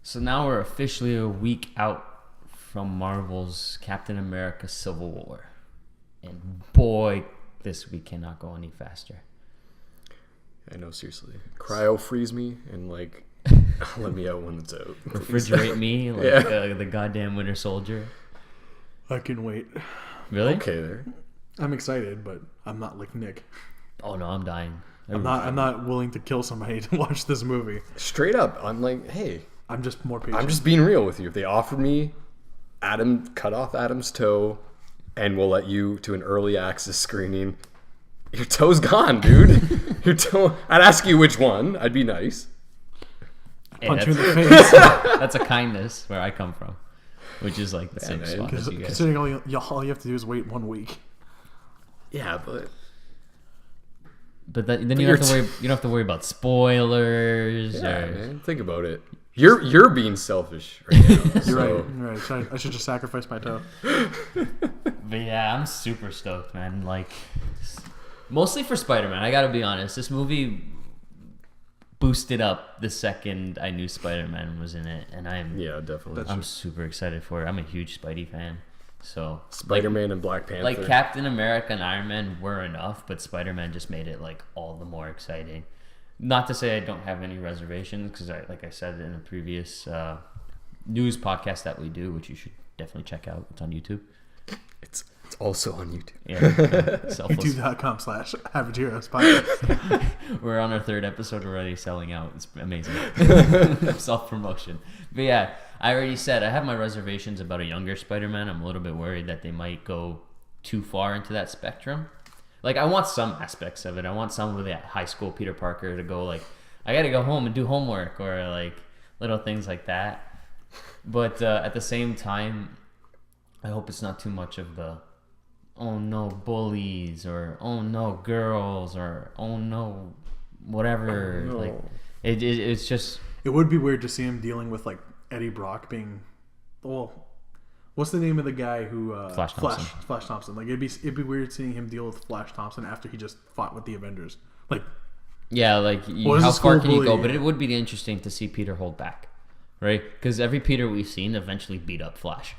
So now we're officially a week out from Marvel's Captain America Civil War. And boy, this week cannot go any faster. I know, seriously. Cryo freeze me and like let me out when it's out. Refrigerate me like the goddamn Winter Soldier. I can wait. Really? Okay there. I'm excited, but I'm not like Nick. Oh no, I'm dying. I'm not willing to kill somebody to watch this movie. Straight up, I'm like, hey, I'm just more patient. I'm just being real with you. If they offered me cut off Adam's toe and we'll let you to an early access screening, your toe's gone, dude. Your toe. I'd ask you which one. I'd be nice. Hey, punch you in the face. that's a kindness where I come from, which is like the same man. spot as you guys. Considering all you have to do is wait 1 week. Yeah, but Then you don't have to worry. You don't have to worry about spoilers. yeah, or, man. Think about it. You're being selfish right now. You're right. I should just sacrifice my toe. But yeah, I'm super stoked, man. Like, mostly for Spider-Man. I gotta be honest. This movie boosted up the second I knew Spider-Man was in it, and Yeah, definitely. I'm super excited for it. I'm a huge Spidey fan. So Spider-Man and Black Panther. like Captain America and Iron Man were enough, but Spider-Man just made it like all the more exciting. Not to say I don't have any reservations, because like I said in a previous news podcast that we do, which you should definitely check out. It's on YouTube. It's also on YouTube. Yeah, selfless. YouTube.com/Average Heroes podcast. We're on our 3rd episode already, selling out. It's amazing. Self-promotion. But yeah, I already said I have my reservations about a younger Spider-Man. I'm a little bit worried that they might go too far into that spectrum. Like, I want some aspects of it. I want some of that high school Peter Parker to go like, I gotta go home and do homework, or like little things like that. But at the same time, I hope it's not too much of the, oh no, bullies, or oh no, girls, or oh no, whatever. Oh, no. Like, it's just. It would be weird to see him dealing with like Eddie Brock being, well, what's the name of the guy who Flash Thompson. Flash Thompson. Like it'd be weird seeing him deal with Flash Thompson after he just fought with the Avengers. Like, Yeah, like Well, how as a far school can you go? bully- But it would be interesting to see Peter hold back, right? Because every Peter we've seen eventually beat up Flash.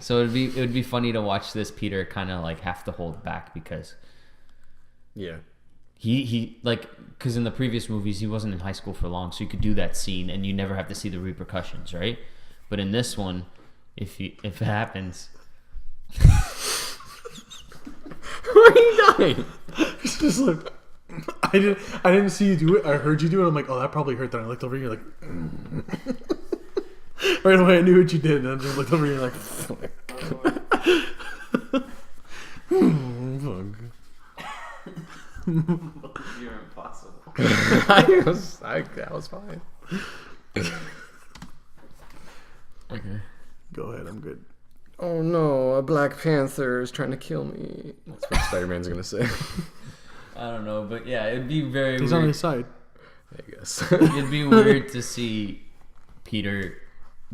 So it would be funny to watch this Peter kind of like have to hold back, because Yeah. he like, because in the previous movies he wasn't in high school for long, so you could do that scene and you never have to see the repercussions, right? But in this one, if it happens, Why are you dying? it's just like, I didn't see you do it. I heard you do it. I'm like, oh, that probably hurt. Then I looked over here like, right away I knew what you did, and I just looked over here like, you're impossible. That was fine. Okay. go ahead, I'm good. Oh no, a Black Panther is trying to kill me. That's what Spider-Man's gonna say. I don't know, but yeah, it'd be very He's weird. on his side. I guess. It'd be weird to see Peter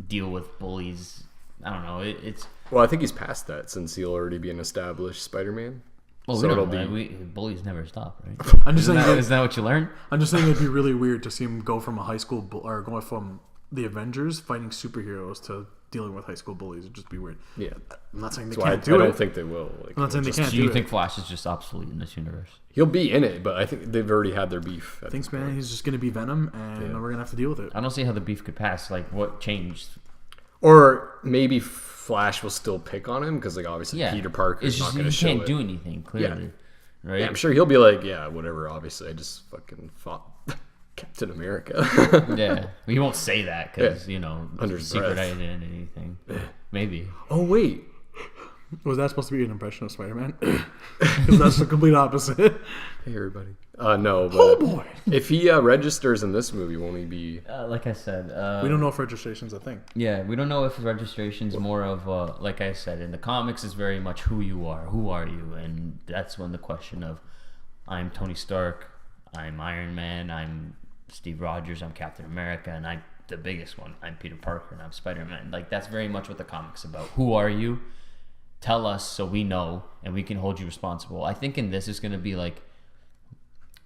deal with bullies. I don't know. It's Well, I think he's past that since he'll already be an established Spider-Man. well, So we it'll don't know. be- Bullies never stop, right? I'm just saying. Isn't that what you learn? I'm just saying it'd be really weird to see him go from a high school or going from the Avengers fighting superheroes to dealing with high school bullies. It'd just be weird. Yeah. I'm not saying they So I can't do don't it. think they will. Like, I'm not saying they just- can't Do do you it. think Flash is just obsolete in this universe? He'll be in it, but I think they've already had their beef. Thanks, man. He's just gonna be Venom, and Yeah. we're gonna have to deal with it. I don't see how the beef could pass. Like, what changed? Or maybe Flash will still pick on him because, like, obviously Yeah, Peter Parker's it's not just going to he show can't it. do anything clearly, right? Yeah, I'm sure he'll be like, yeah, whatever. Obviously, I just fucking fought Captain America. Yeah, well, he won't say that because Yeah. you know Under his secret breath. identity thing. Maybe. Oh wait, Was that supposed to be an impression of Spider-Man? Because that's the complete opposite. hey everybody. No, but Oh boy. if he registers in this movie, won't he be? Like I said, We don't know if registration's a thing. Yeah, we don't know if registration's more of like I said, in the comics is very much who you are, who are you, and that's when the question of I'm Tony Stark, I'm Iron Man, I'm Steve Rogers, I'm Captain America, and I'm the biggest one, I'm Peter Parker, and I'm Spider-Man. Like, that's very much what the comic's about. Who are you? Tell us so we know, and we can hold you responsible. I think in this it's going to be like,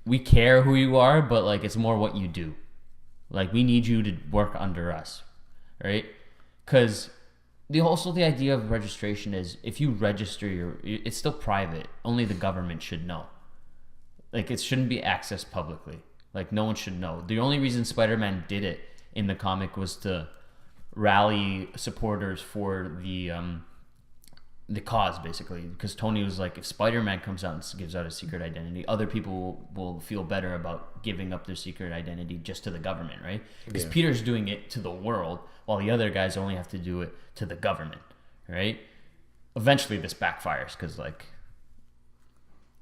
we care who you are, but like it's more what you do. Like, we need you to work under us, right? Because the idea of registration is if you register it's still private. Only the government should know. Like, it shouldn't be accessed publicly. Like, no one should know. The only reason Spider-Man did it in the comic was to rally supporters for the cause, basically, because Tony was like, if Spider-Man comes out and gives out his secret identity, other people will feel better about giving up their secret identity just to the government, right? Because Peter's doing it to the world, while the other guys only have to do it to the government, right? Eventually this backfires, because, like,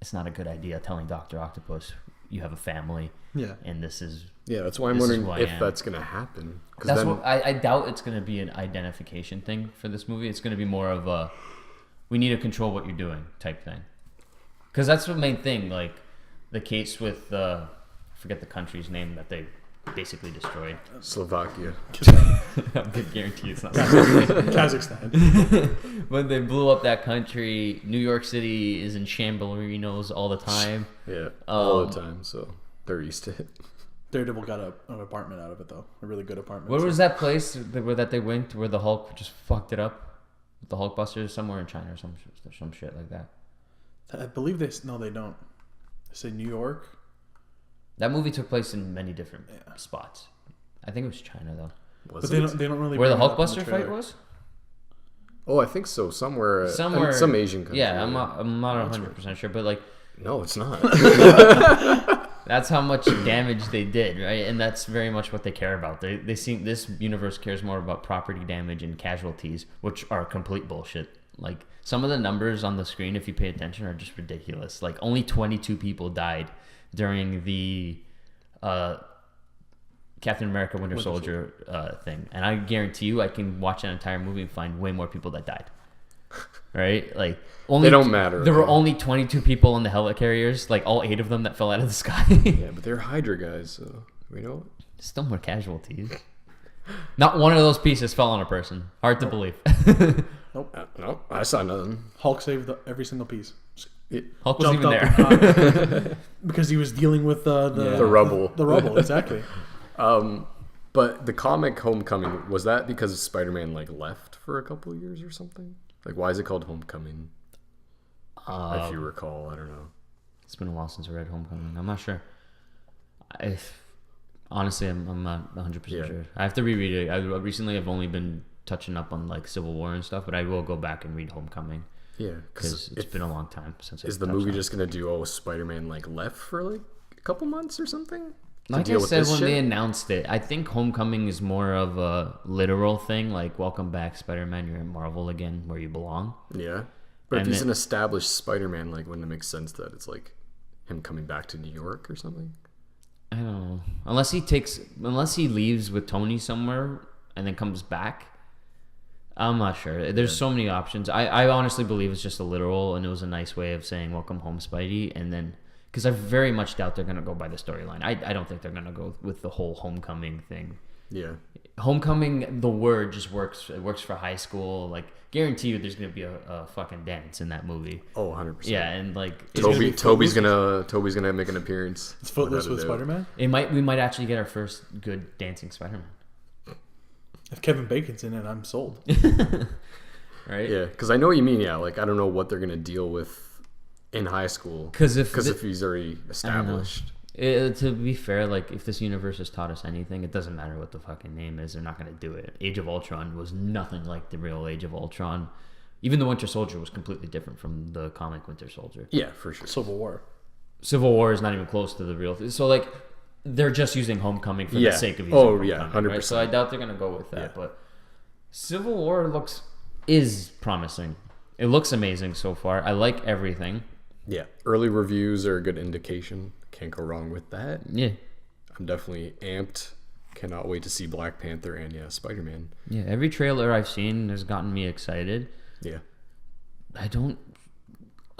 it's not a good idea telling Dr. Octopus you have a family, and this is... Yeah, that's why I'm wondering if that's going to happen. That's what I doubt it's going to be an identification thing for this movie. It's going to be more of a, we need to control what you're doing type thing. Because that's the main thing. Like, the case with, I forget the country's name that they basically destroyed. Slovakia. I can guarantee it's not Kazakhstan. When they blew up that country, New York City is in shambolinos all the time. Yeah, all the time, so they're used to it. Daredevil got an apartment out of it, though. A really good apartment. Where was that place that they went where the Hulk just fucked it up? The Hulkbusters? Somewhere in China or some shit like that. I believe they don't. They say New York. That movie took place in many different spots. I think it was China, though. But they don't really... Where the Hulkbuster fight was? Oh, I think so. Somewhere some Asian country. Yeah, I'm not 100% sure, but, like... No, it's not. That's how much damage they did, right? And that's very much what they care about. They see this universe cares more about property damage and casualties, which are complete bullshit. Like, some of the numbers on the screen, if you pay attention, are just ridiculous. Like, only 22 people died during the Captain America Winter Soldier thing. And I guarantee you I can watch an entire movie and find way more people that died. Right? Like, only they don't matter. There were only 22 people in the helicarriers, like all 8 of them that fell out of the sky. Yeah, but they're Hydra guys, so we know. Still more casualties. Not one of those pieces fell on a person. Hard to believe. Nope. No, I saw nothing. Hulk saved every single piece. Hulk was even Jumped up there. because he was dealing with the rubble. The rubble, exactly. But the comic Homecoming, was that because Spider-Man like left for a couple of years or something? Like, why is it called Homecoming? If you recall, I don't know. It's been a while since I read Homecoming. I'm not sure. Honestly, I'm not 100% sure. I have to reread it. Recently I've only been touching up on, like, Civil War and stuff, but I will go back and read Homecoming. Yeah, because it's been a long time since. Is the movie just gonna do Spider-Man like left for like a couple months or something? Like I said when they announced it, I think Homecoming is more of a literal thing, like welcome back Spider-Man, you're in Marvel again where you belong. Yeah. But if he's an established Spider-Man, like, wouldn't it make sense that it's like him coming back to New York or something? I don't know. Unless he leaves with Tony somewhere and then comes back. I'm not sure. There's so many options. I honestly believe it's just a literal, and it was a nice way of saying welcome home, Spidey, and then because I very much doubt they're going to go by the storyline. I don't think they're going to go with the whole homecoming thing. Yeah. Homecoming, the word just works. It works for high school. Like, guarantee you there's going to be a fucking dance in that movie. Oh, 100%. Yeah, and like... Toby's gonna make an appearance. It's Footloose with Spider-Man? We might actually get our first good dancing Spider-Man. If Kevin Bacon's in it, I'm sold. Right? Yeah, because I know what you mean. Yeah, like, I don't know what they're going to deal with in high school, because if he's already established. To be fair, like, if this universe has taught us anything, it doesn't matter what the fucking name is. They're not going to do it. Age of Ultron was nothing like the real Age of Ultron. Even the Winter Soldier was completely different from the comic Winter Soldier. Yeah, for sure. Civil War is not even close to the real thing. So, like, they're just using Homecoming for the sake of using Homecoming. 100%. Right? So I doubt they're going to go with that. Yeah. But Civil War is promising. It looks amazing so far. I like everything. Yeah, early reviews are a good indication. Can't go wrong with that. Yeah. I'm definitely amped. Cannot wait to see Black Panther and, Spider-Man. Yeah, every trailer I've seen has gotten me excited. Yeah. I don't...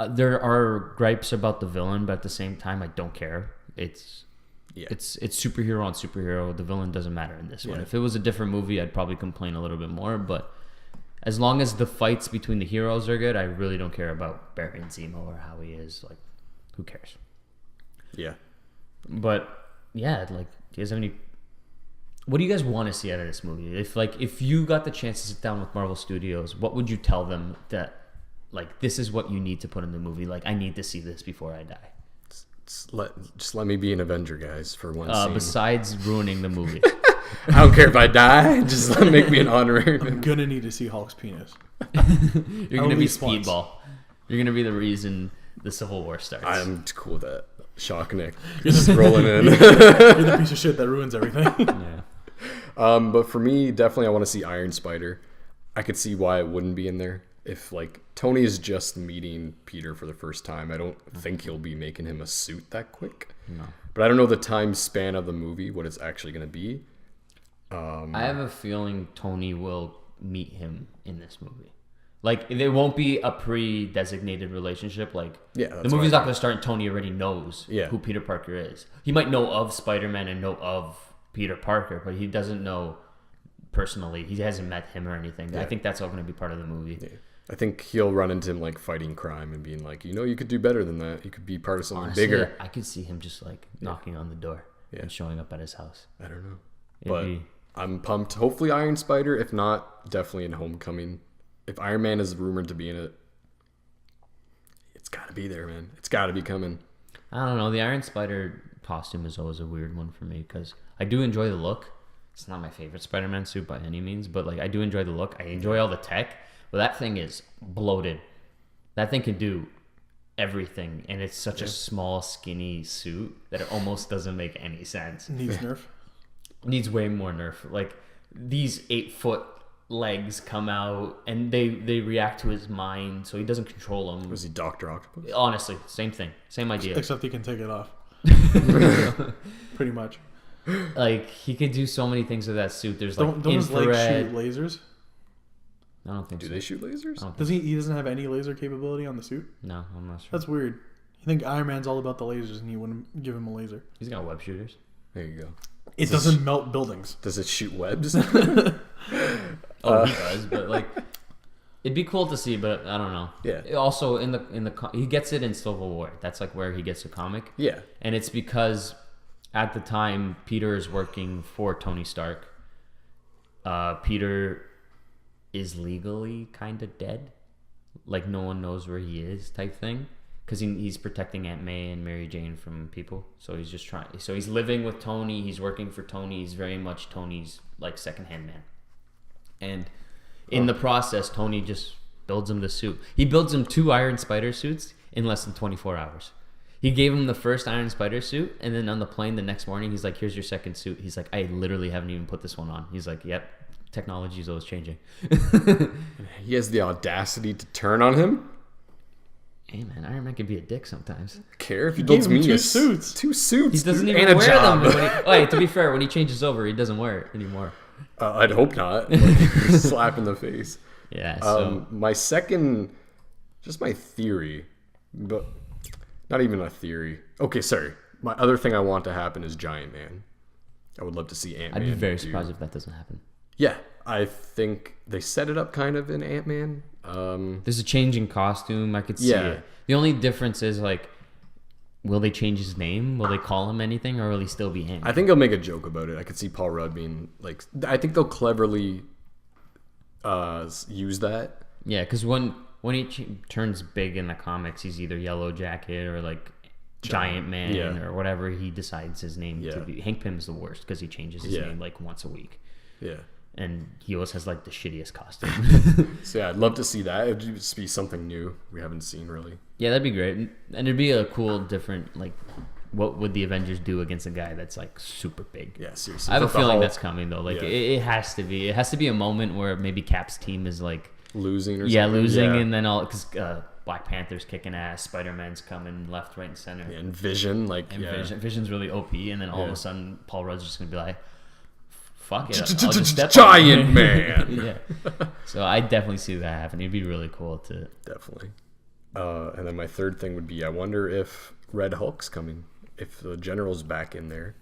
there are gripes about the villain, but at the same time, I don't care. It's superhero on superhero. The villain doesn't matter in this one. If it was a different movie, I'd probably complain a little bit more, but... as long as the fights between the heroes are good, I really don't care about Baron Zemo or how he is. Like, who cares? Yeah. But, yeah, like, do you guys have any what do you guys want to see out of this movie? If you got the chance to sit down with Marvel Studios, what would you tell them that like this is what you need to put in the movie? Like, I need to see this before I die. Just let me be an Avenger, guys, for one scene. Besides ruining the movie. I don't care if I die. Just make me an honorary. I'm gonna need to see Hulk's penis. You're gonna be least once. Speedball. You're gonna be the reason the Civil War starts. I'm cool with that. Shock Nick. Just rolling in. You're the piece of shit that ruins everything. Yeah. But for me, definitely I want to see Iron Spider. I could see why it wouldn't be in there. If like Tony is just meeting Peter for the first time, I don't think he'll be making him a suit that quick. No. But I don't know the time span of the movie, what it's actually going to be. I have a feeling Tony will meet him in this movie. Like, there won't be a pre-designated relationship. Like, Yeah, the that's movie's what not going to start and Tony already knows Yeah. who Peter Parker is. He might know of Spider-Man and know of Peter Parker, but he doesn't know personally. He hasn't met him or anything. Yeah. I think that's all going to be part of the movie. Yeah. I think he'll run into him like fighting crime and being like, you could do better than that. You could be part of something Honestly, bigger. I could see him just like knocking on the door Yeah. and showing up at his house. I don't know. It'd But be- I'm pumped. Hopefully Iron Spider. If not, definitely in Homecoming. If Iron Man is rumored to be in it, it's got to be there, man. It's got to be coming. I don't know. The Iron Spider costume is always a weird one for me because I do enjoy the look. It's not my favorite Spider-Man suit by any means, but like I do enjoy the look. I enjoy all the tech, but that thing is bloated. That thing can do everything, and it's such a small, skinny suit that it almost doesn't make any sense. Needs nerf. Needs way more nerf. Like these 8-foot legs come out, and they react to his mind, so he doesn't control them. Was he Dr. Octopus? Honestly, same thing, same idea. Except he can take it off. Pretty much. Like he could do so many things with that suit. There's like Don't his legs infrared. shoot lasers? I don't think Do so. they shoot lasers? I don't Does he doesn't have any laser capability on the suit? No, I'm not sure. That's weird. You think Iron Man's all about the lasers and you wouldn't give him a laser? He's got web shooters. There you go. It doesn't melt buildings. Does it shoot webs? Oh, he does, but like, it'd be cool to see. But I don't know. Yeah. Also, he gets it in Civil War. That's like where he gets the comic. Yeah. And it's because at the time Peter is working for Tony Stark. Peter is legally kind of dead, like no one knows where he is, type thing. Because he's protecting Aunt May and Mary Jane from people, so he's just trying. So he's living with Tony. He's working for Tony. He's very much Tony's like secondhand man. And in the process, Tony just builds him the suit. He builds him 2 Iron Spider suits in less than 24 hours. He gave him the first Iron Spider suit, and then on the plane the next morning, he's like, "Here's your second suit." He's like, "I literally haven't even put this one on." He's like, "Yep, technology is always changing." He has the audacity to turn on him. Hey man, Iron Man can be a dick sometimes. Care if he gave builds him me 2 a suits. 2 suits. He doesn't dude, even and a wear job. them. Wait, to be fair, when he changes over, he doesn't wear it anymore. I'd hope not. Like, slap in the face. Yeah. So My second, just my theory, but not even a theory. Okay, sorry. My other thing I want to happen is Giant Man. I would love to see Ant-Man. I'd be very do- surprised if that doesn't happen. Yeah, I think they set it up kind of in Ant-Man. There's a change in costume. I could see Yeah. it. The only difference is like, will they change his name? Will they call him anything, or will he still be Ant? I think they'll make a joke about it. I could see Paul Rudd being like, I think they'll cleverly use that. Yeah, because when he turns big in the comics, he's either Yellow Jacket or like Giant Man yeah. or whatever he decides his name to Yeah. be. Hank Pym's the worst because he changes his Yeah. name like once a week, Yeah. and he always has like the shittiest costume. So yeah, I'd love to see that. It'd just be something new we haven't seen really. Yeah, that'd be great, and it'd be a cool, different like. What would the Avengers do against a guy that's like super big? Yeah, seriously. I have a Without the feeling Hulk that's coming though. Like Yeah. it has to be. It has to be a moment where maybe Cap's team is like losing or yeah something. losing, Yeah. and then all because Black Panther's kicking ass, Spider-Man's coming left, right, and center, Yeah, and Vision, like and yeah. Vision's really OP, and then all of Yeah. a sudden Paul Rudd's just gonna be like, "Fuck it, I'll just step Giant on it." Man. Yeah. So I definitely see that happen. It'd be really cool to. Definitely. And then my third thing would be, I wonder if Red Hulk's coming. If the General's back in there.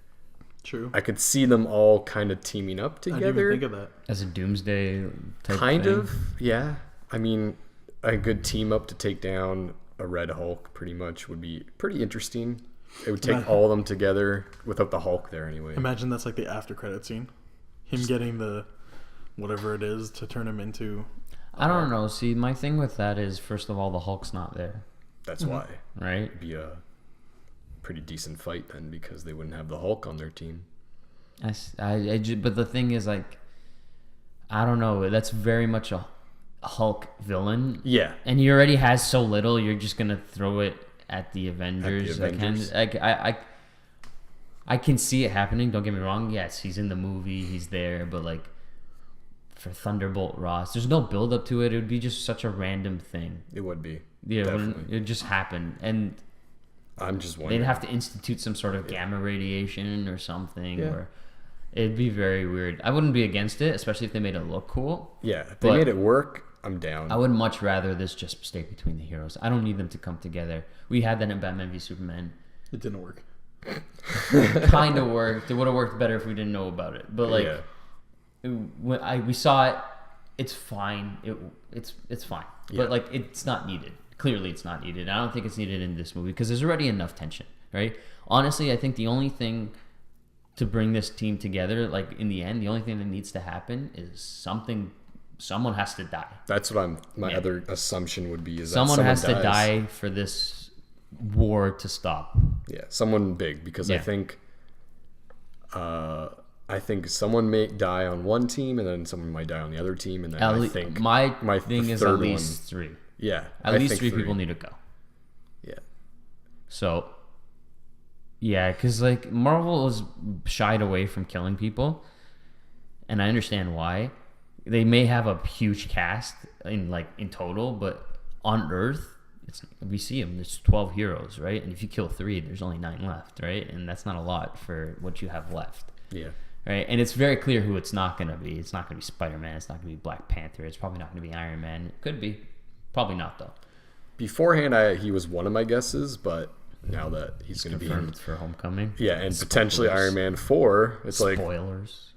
True. I could see them all kind of teaming up I didn't even together. think of that. As a doomsday type Kind thing. of, yeah. I mean, a good team up to take down a Red Hulk pretty much would be pretty interesting. It would take all of them together without the Hulk there anyway. Imagine that's like the after credit scene. Him getting the whatever it is to turn him into. I don't know. See, my thing with that is, first of all, the Hulk's not there, That's why right? it'd be a pretty decent fight then, because they wouldn't have the Hulk on their team. But the thing is, like, I don't know. That's very much a Hulk villain. Yeah. And he already has so little. You're just gonna throw it at the Avengers. Avengers. I can see it happening. Don't get me wrong. Yes, he's in the movie. He's there. But like, for Thunderbolt Ross, there's no build up to it. It would be just such a random thing. It would be. Yeah, Definitely. it would just happen, and I'm just wondering. they'd have to institute some sort of gamma radiation or something. Yeah. Or it'd be very weird. I wouldn't be against it, especially if they made it look cool. Yeah, if they But- made it work, I'm down. I would much rather this just stay between the heroes. I don't need them to come together. We had that in Batman v Superman. It didn't work. Kind of worked. It would have worked better if we didn't know about it. But like, Yeah. we saw it. It's fine. It's fine. Yeah. But like, it's not needed. Clearly, it's not needed. I don't think it's needed in this movie because there's already enough tension, right? Honestly, I think the only thing to bring this team together, like in the end, the only thing that needs to happen is someone has to die. That's what my Yeah. other assumption would be, is that Someone has to dies. die for this war to stop. Yeah, someone big, because Yeah. I think someone may die on one team, and then someone might die on the other team, and then I think my the thing is third at least three. yeah, At I least think three people need to go. Yeah, So, yeah, because like Marvel was shied away from killing people, and I understand why. They may have a huge cast in total, but on Earth, we see them. There's 12 heroes, right? And if you kill 3, there's only 9 left, right? And that's not a lot for what you have left, yeah. right? And it's very clear who it's not going to be. It's not going to be Spider-Man. It's not going to be Black Panther. It's probably not going to be Iron Man. It could be, probably not though. Beforehand, he was one of my guesses, but now that he's going to be in, Confirmed for Homecoming. yeah, and potentially Spoilers. Iron Man 4, it's like, Spoilers.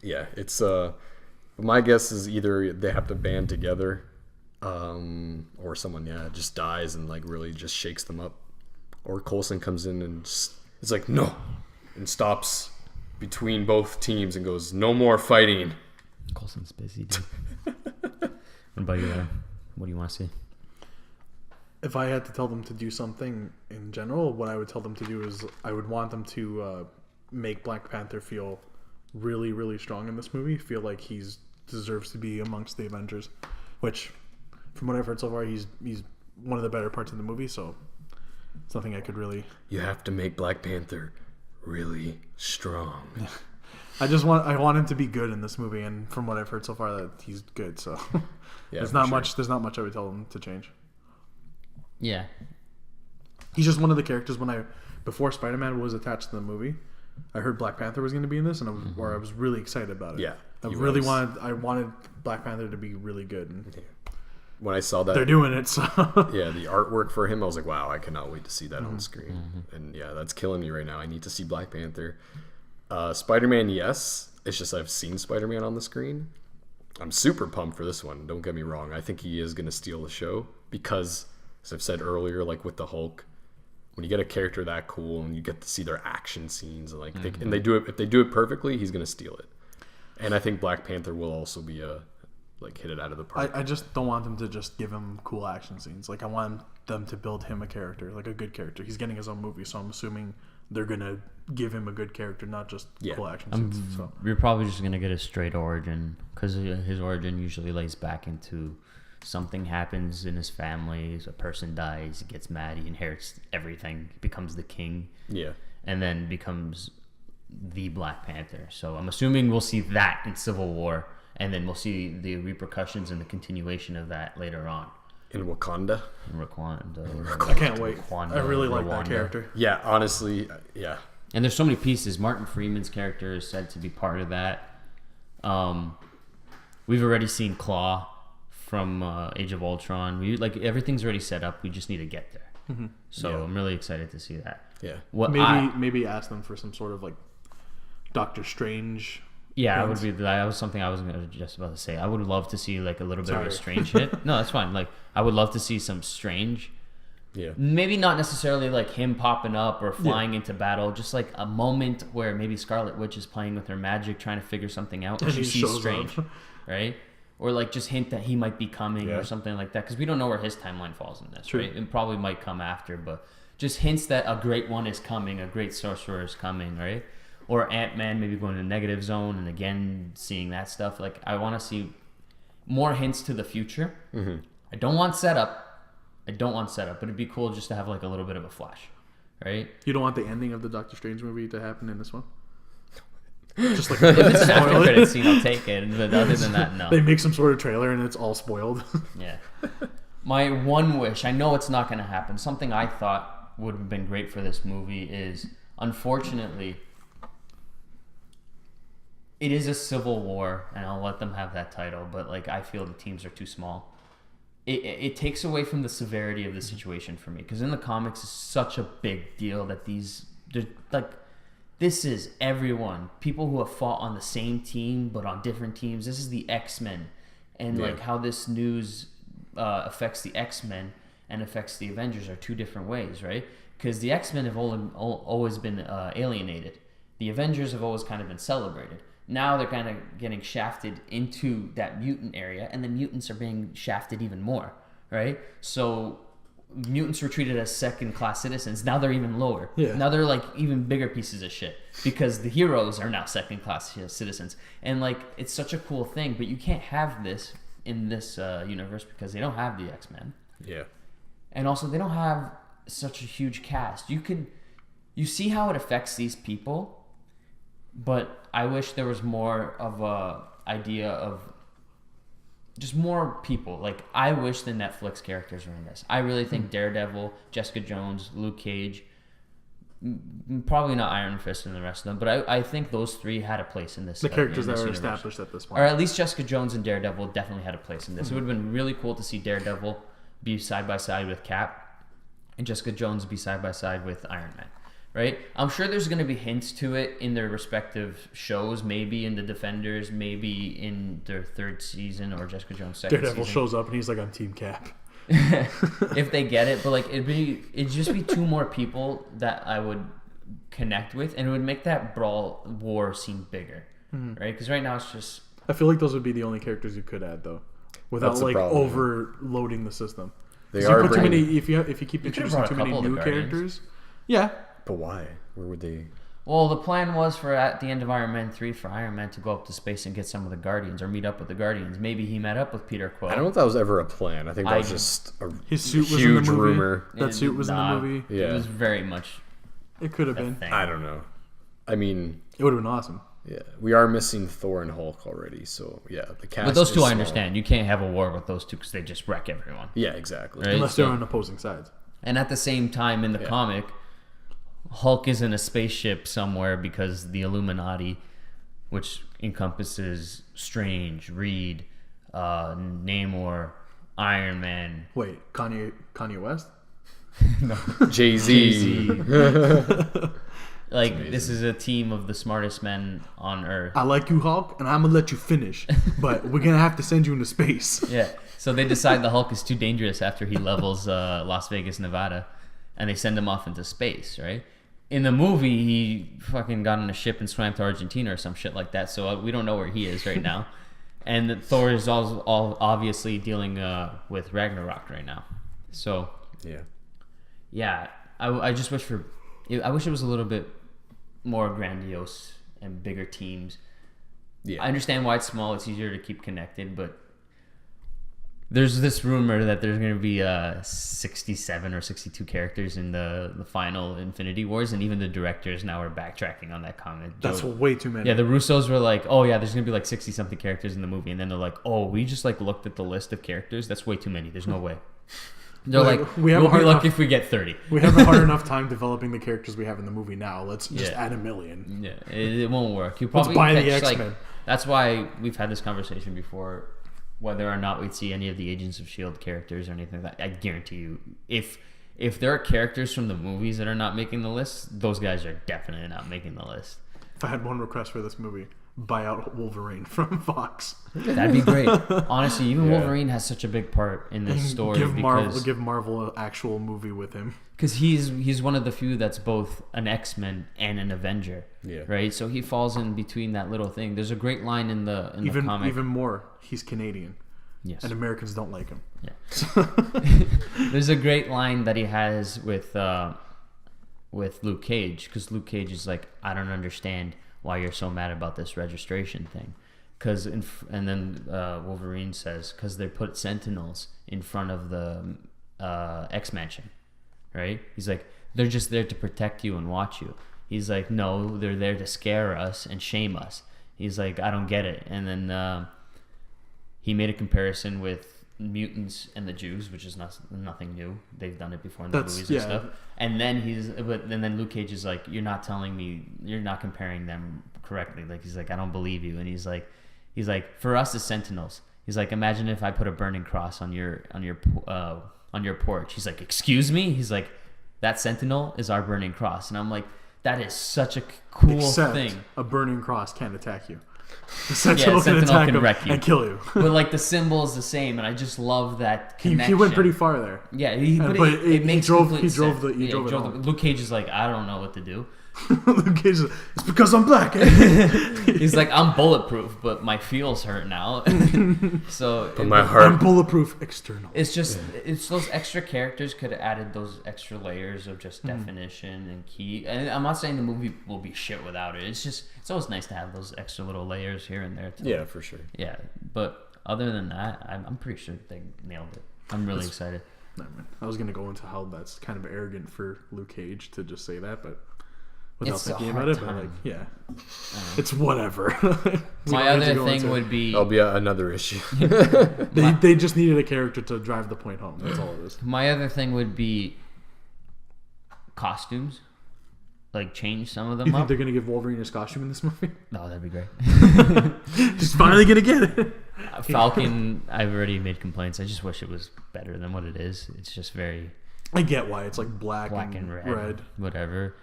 yeah, it's my guess is either they have to band together, or someone just dies and like really just shakes them up, or Coulson comes in and it's like no, and stops between both teams and goes, no more fighting. Coulson's busy, dude. What about you, Adam? What do you want to see? If I had to tell them to do something in general, what I would tell them to do is I would want them to make Black Panther feel really, really strong in this movie. Feel like he's deserves to be amongst the Avengers, which, from what I've heard so far, he's one of the better parts of the movie. So it's nothing I could really. You have to make Black Panther really strong. I want him to be good in this movie, and from what I've heard so far, that he's good. So Yeah, there's for not sure. much. There's not much I would tell him to change. Yeah. He's just one of the characters. Before Spider-Man was attached to the movie, I heard Black Panther was going to be in this, and I was really excited about it. Yeah, I he really was. wanted Black Panther to be really good, and When I saw they're that, doing it. So yeah, the artwork for him, I was like, wow, I cannot wait to see that on screen. And yeah, that's killing me right now. I need to see Black Panther. Spider-Man, yes. It's just I've seen Spider-Man on the screen. I'm super pumped for this one. Don't get me wrong. I think he is going to steal the show because, as I've said earlier, like with the Hulk, when you get a character that cool and you get to see their action scenes, and like and they do it, if they do it perfectly, he's going to steal it. And I think Black Panther will also be hit it out of the park. I just don't want them to just give him cool action scenes. Like I want them to build him a character, like a good character. He's getting his own movie, so I'm assuming they're gonna give him a good character, not just cool action scenes. So We're probably just gonna get a straight origin because his origin usually lays back into something happens in his family, a person dies, he gets mad, he inherits everything, becomes the king, Yeah. and then becomes the Black Panther. So I'm assuming we'll see that in Civil War, and then we'll see the repercussions and the continuation of that later on In Wakanda. in Rwanda. I can't wait. Wakanda, I really like that Rwanda. character. Yeah, honestly, yeah. And there's so many pieces. Martin Freeman's character is said to be part of that. We've already seen Claw from Age of Ultron. Everything's already set up. We just need to get there. So Yeah. I'm really excited to see that. Yeah. What Maybe ask them for some sort of like Doctor Strange. I would be. That was something I was just about to say. I would love to see like a little bit of a Strange hit. No, that's fine. Like I would love to see some Strange, Yeah. Maybe not necessarily like him popping up or flying into battle, just like a moment where maybe Scarlet Witch is playing with her magic, trying to figure something out, and she he sees shows Strange, up. right? Or like just hint that he might be coming Yeah. or something like that, because we don't know where his timeline falls in this, True. right? It probably might come after, but just hints that a great one is coming, a great sorcerer is coming, right? Or Ant-Man maybe going to the negative zone and again seeing that stuff. Like, I want to see more hints to the future. Mm-hmm. I don't want setup, but it'd be cool just to have like a little bit of a flash, right? You don't want the ending of the Doctor Strange movie to happen in this one? Just like If it's an after spoil credit it. scene, I'll take it. But other than that, no. They make some sort of trailer and it's all spoiled. Yeah. My one wish, I know it's not going to happen. Something I thought would have been great for this movie is, unfortunately, it is a civil war, and I'll let them have that title. But like, I feel the teams are too small. It takes away from the severity of the situation for me, because in the comics, it's such a big deal that this is everyone, people who have fought on the same team but on different teams. This is the X-Men, and like how this news affects the X-Men and affects the Avengers are two different ways, right? Because the X-Men have always been alienated. The Avengers have always kind of been celebrated. Now they're kind of getting shafted into that mutant area, and the mutants are being shafted even more, right? So mutants were treated as second-class citizens. Now they're even lower. Yeah. Now they're like even bigger pieces of shit because the heroes are now second-class citizens. And like, it's such a cool thing, but you can't have this in this universe because they don't have the X-Men. Yeah. And also, they don't have such a huge cast. You see how it affects these people, but I wish there was more of a idea of just more people. Like, I wish the Netflix characters were in this. I really think Daredevil, Jessica Jones, Luke Cage, probably not Iron Fist and the rest of them, but I think those three had a place in this. The characters in this that are universe. established at this point. Or at least Jessica Jones and Daredevil definitely had a place in this. It would have been really cool to see Daredevil be side by side with Cap and Jessica Jones be side by side with Iron Man, right? I'm sure there's going to be hints to it in their respective shows, maybe in the Defenders, maybe in their third season or Jessica Jones' second Daredevil season. shows up and he's like on Team Cap. If they get it, but like it'd just be two more people that I would connect with, and it would make that brawl war seem bigger, right? Because right now it's just I feel like those would be the only characters you could add though, without That's the like problem. overloading the system. They 'Cause you are put too bringing, many. If you keep could've introducing brought a too many couple of the new Guardians. characters, yeah. but why? Where would they? well, the plan was for at the end of Iron Man 3 for Iron Man to go up to space and get some of the Guardians or meet up with the Guardians. Maybe he met up with Peter Quill. I don't know if that was ever a plan. I think that was I- just a His suit was huge in the movie. rumor. That suit was in Nah, the movie. Yeah. It was very much It could have a been. thing. I don't know. I mean, It would have been awesome. yeah, we are missing Thor and Hulk already, so yeah, the cast. But those is two I small. understand. You can't have a war with those two because they just wreck everyone. Yeah, exactly. Right? Unless So- they're on opposing sides. And at the same time, in the comic, Hulk is in a spaceship somewhere because the Illuminati, which encompasses Strange, Reed, Namor, Iron Man. Wait, Kanye West? Jay Z. Jay-Z. Like, this is a team of the smartest men on Earth. I like you, Hulk, and I'm gonna let you finish, but we're gonna have to send you into space. Yeah. So they decide the Hulk is too dangerous after he levels Las Vegas, Nevada, and they send him off into space, right? In the movie, he fucking got on a ship and swam to Argentina or some shit like that, so we don't know where he is right now. And Thor is all obviously dealing with Ragnarok right now. So, Yeah. I just wish I wish it was a little bit more grandiose and bigger teams. Yeah. I understand why it's small. It's easier to keep connected, but there's this rumor that there's going to be 67 or 62 characters in the final Infinity Wars, and even the directors now are backtracking on that comment. That's way too many. Yeah, the Russos were like, oh yeah, there's going to be like 60-something characters in the movie, and then they're like, oh, we just like looked at the list of characters. That's way too many. There's no way. They're Like, like, we have we'll a be hard lucky enough- if we get 30. We have a hard enough time developing the characters we have in the movie now. Let's just Yeah. add a million. Yeah, it won't work. You Let's probably buy the catch, like, X-Men. that's why we've had this conversation before, whether or not we'd see any of the Agents of S.H.I.E.L.D. characters or anything like that. I guarantee you, if there are characters from the movies that are not making the list, those guys are definitely not making the list. If I had one request for this movie, buy out Wolverine from Fox. That'd be great. Honestly, even Wolverine has such a big part in this story Give because Marvel an actual movie with him. he's one of the few that's both an X-Men and an Avenger. Yeah. Right. So he falls in between that little thing. There's a great line in the comic. Even more, he's Canadian, Yes. and Americans don't like him. Yeah. There's a great line that he has with Luke Cage, because Luke Cage is like, I don't understand why you're so mad about this registration thing, and then Wolverine says, because they put Sentinels in front of the X-Mansion, right? He's like, they're just there to protect you and watch you. He's like, no, they're there to scare us and shame us. He's like, I don't get it. And then he made a comparison with mutants and the Jews, which is nothing new. They've done it before in the movies and stuff. And then Luke Cage is like, you're not telling me, you're not comparing them correctly. Like, he's like, I don't believe you. And he's like, for us as Sentinels, he's like, imagine if I put a burning cross on your porch. He's like, excuse me? He's like, that Sentinel is our burning cross. And I'm like, that is such a cool thing. A burning cross can't attack you. The Sentinel can attack him wreck you and kill you. But like the symbol is the same, and I just love that connection. He went pretty far there. Yeah, it drove it. Luke Cage is like, I don't know what to do. Luke Cage is, it's because I'm black. He's like, I'm bulletproof, but my feels hurt now. So my heart. I'm bulletproof external. It's those extra characters could have added those extra layers of just definition and key. And I'm not saying the movie will be shit without it. It's always nice to have those extra little layers here and there. Yeah, for sure. Yeah, but other than that, I'm pretty sure they nailed it. I'm really excited. No, man. I was gonna go into how that's kind of arrogant for Luke Cage to just say that, but without thinking about it, but like, yeah, it's whatever. My other thing would be That'll be another issue. they just needed a character to drive the point home. That's all it is. My other thing would be costumes. Like, change some of them You think up. they're gonna give Wolverine his costume in this movie? No, that'd be great. He's finally gonna get it. Falcon, I've already made complaints. I just wish it was better than what it is. It's just very I get why it's like black and red. red. Whatever.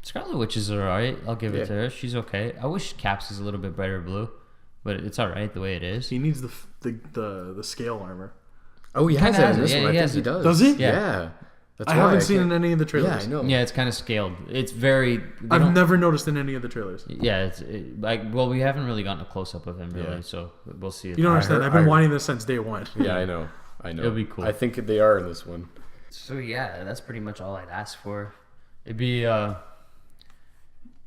Scarlet Witch is alright. I'll give it to her. She's okay. I wish Caps is a little bit brighter blue, but it's alright the way it is. He needs the scale armor. Oh, he has Kinda it in has this it. one. Yeah, I he think he has it. does. Does he? Yeah. That's I why haven't seen can't- in any of the trailers. Yeah, I know. Yeah, it's kind of scaled. It's very. I've never noticed in any of the trailers. Yeah, we haven't really gotten a close up of him really, Yeah. so we'll see. You don't understand. heard- I've been I- wanting this since day one. Yeah, I know. It'll be cool. I think they are in this one. So yeah, that's pretty much all I'd ask for. It'd be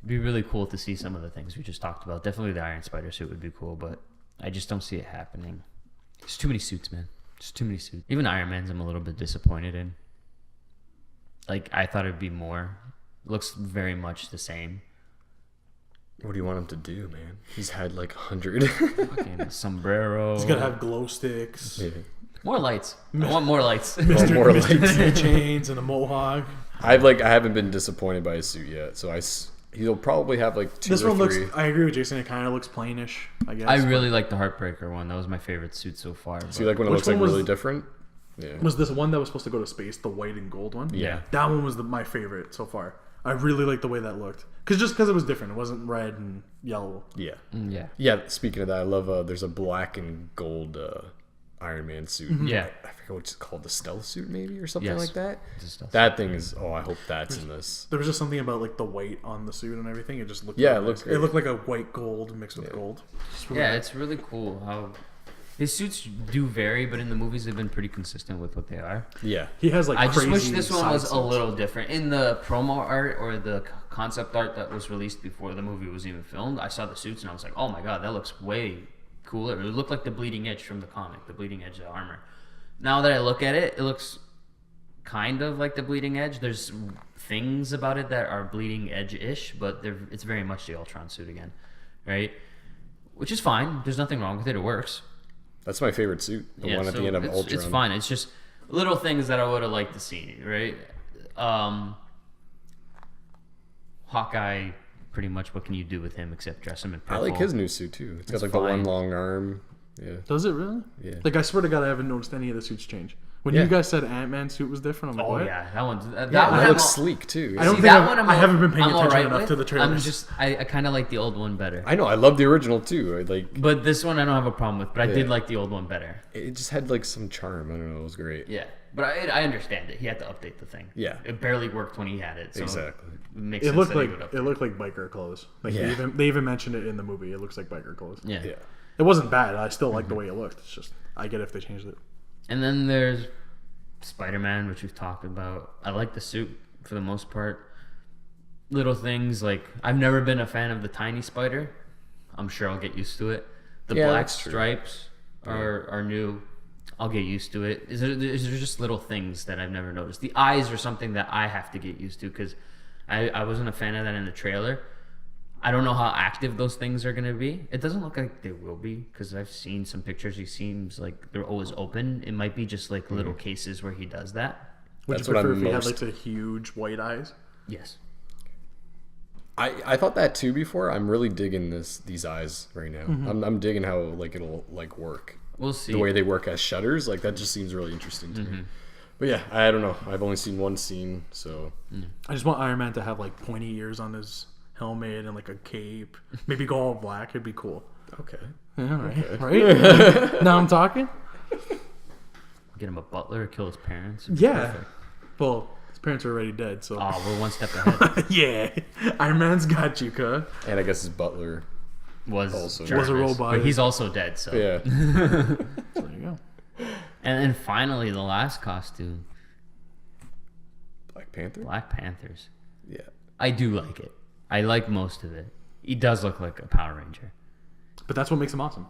really cool to see some of the things we just talked about. Definitely the Iron Spider suit would be cool, but I just don't see it happening. There's too many suits, man. There's too many suits. Even Iron Man's I'm a little bit disappointed in. Like, I thought it'd be more. Looks very much the same. What do you want him to do, man? He's had like 100. Fucking sombrero. He's gonna have glow sticks, Yeah. More lights. I want more lights. Mr. more Mr. lights. Key chains, and a mohawk. I haven't been disappointed by his suit yet, so he'll probably have like two This or one looks. three. I agree with Jason. It kind of looks plainish. I guess. I really like the Heartbreaker one. That was my favorite suit so far. So you like when it Which looks like one was- really different? Yeah. Was this one that was supposed to go to space, the white and gold one? Yeah. That one was my favorite so far. I really liked the way that looked. Because it was different. It wasn't red and yellow. Yeah. Yeah. Yeah. Speaking of that, I love. There's a black and gold Iron Man suit. Yeah. I forget what it's called, the stealth suit maybe or something Yes. like that. Just stuff. That thing is. Oh, I hope that's in this. There was just something about like the white on the suit and everything. It just looked. Yeah, really it looks nice. great. It looked like a white gold mixed with gold. Just really Yeah, nice. it's really cool how his suits do vary, but in the movies they've been pretty consistent with what they are. Yeah. He has like. I just wish crazy this one side was a suits. little different. In the promo art or the concept art that was released before the movie was even filmed, I saw the suits and I was like, oh my god, that looks way cooler. It looked like the Bleeding Edge from the comic, the Bleeding Edge armor. Now that I look at it, it looks kind of like the Bleeding Edge. There's things about it that are Bleeding Edge-ish, but it's very much the Ultron suit again, right? Which is fine. There's nothing wrong with it. It works. That's my favorite suit. The one at the end of Ultron. It's fine. It's just little things that I would have liked to see, right? Hawkeye, pretty much what can you do with him except dress him in I purple? like his new suit too. It's got like fine. the one long arm. Yeah. Does it really? Yeah. Like I swear to God, I haven't noticed any of the suits change. When Yeah. you guys said Ant-Man suit was different, I'm like, Oh what? yeah, that one's that Yeah, one. that I'm looks all- sleek too. I don't See, think that I've- one I haven't been paying I'm all attention right enough with. to the I'm trailers. just I kind of like the old one better. I know. I love the original too. But this one I don't have a problem with. But I did Yeah. like the old one better. It just had like some charm. I don't know. It was great. Yeah, but I understand it. He had to update the thing. Yeah. It barely worked when he had it. So Exactly. It makes It sense looked that he like would it update. looked like biker clothes. Like Yeah. they even mentioned it in the movie. It looks like biker clothes. Yeah. Yeah. It wasn't bad. I still like the way it looked. It's just I get if they changed it. And then there's Spider-Man, which we've talked about. I like the suit for the most part. Little things like I've never been a fan of the tiny spider. I'm sure I'll get used to it. The Yeah, black that's true. stripes are new. I'll get used to it. Is there just little things that I've never noticed? The eyes are something that I have to get used to because I wasn't a fan of that in the trailer. I don't know how active those things are going to be. It doesn't look like they will be because I've seen some pictures. He seems like they're always open. It might be just like little cases where he does that. Would That's you what prefer I'm if he had most- like the huge white eyes? Yes. I thought that too before. I'm really digging these eyes right now. I'm digging how like it'll like work. We'll see. The way they work as shutters, like that just seems really interesting to me. But yeah, I don't know. I've only seen one scene, so I just want Iron Man to have like pointy ears on his helmet and like a cape. Maybe go all black. It'd be cool. okay. Yeah, right. Right? Now I'm talking. Get him a butler, kill his parents. Yeah. Well, his parents are already dead, so Oh, we're one step ahead. yeah. Iron Man's got you, cuh. And I guess his butler. Was Also- Jarvis, Was a robot. but he's also dead. So Yeah. So there you go. And then finally, the last costume, Black Panther. Black Panthers. Yeah. I do like it. I like most of it. He does look like a Power Ranger. But that's what makes him awesome.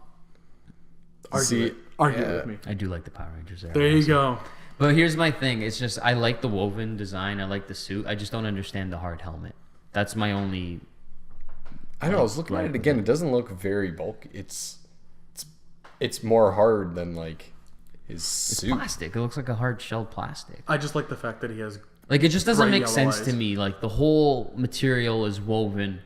Argue See, it. Argue yeah. with me. I do like the Power Rangers. There you go. But here's my thing. It's just I like the woven design. I like the suit. I just don't understand the hard helmet. That's my only. I don't know. I was looking at it again. It doesn't look very bulky. It's more hard than like his suit. Plastic. It looks like a hard shell plastic. I just like the fact that he has. Like it just doesn't Bright make yellow sense eyes. to me. Like the whole material is woven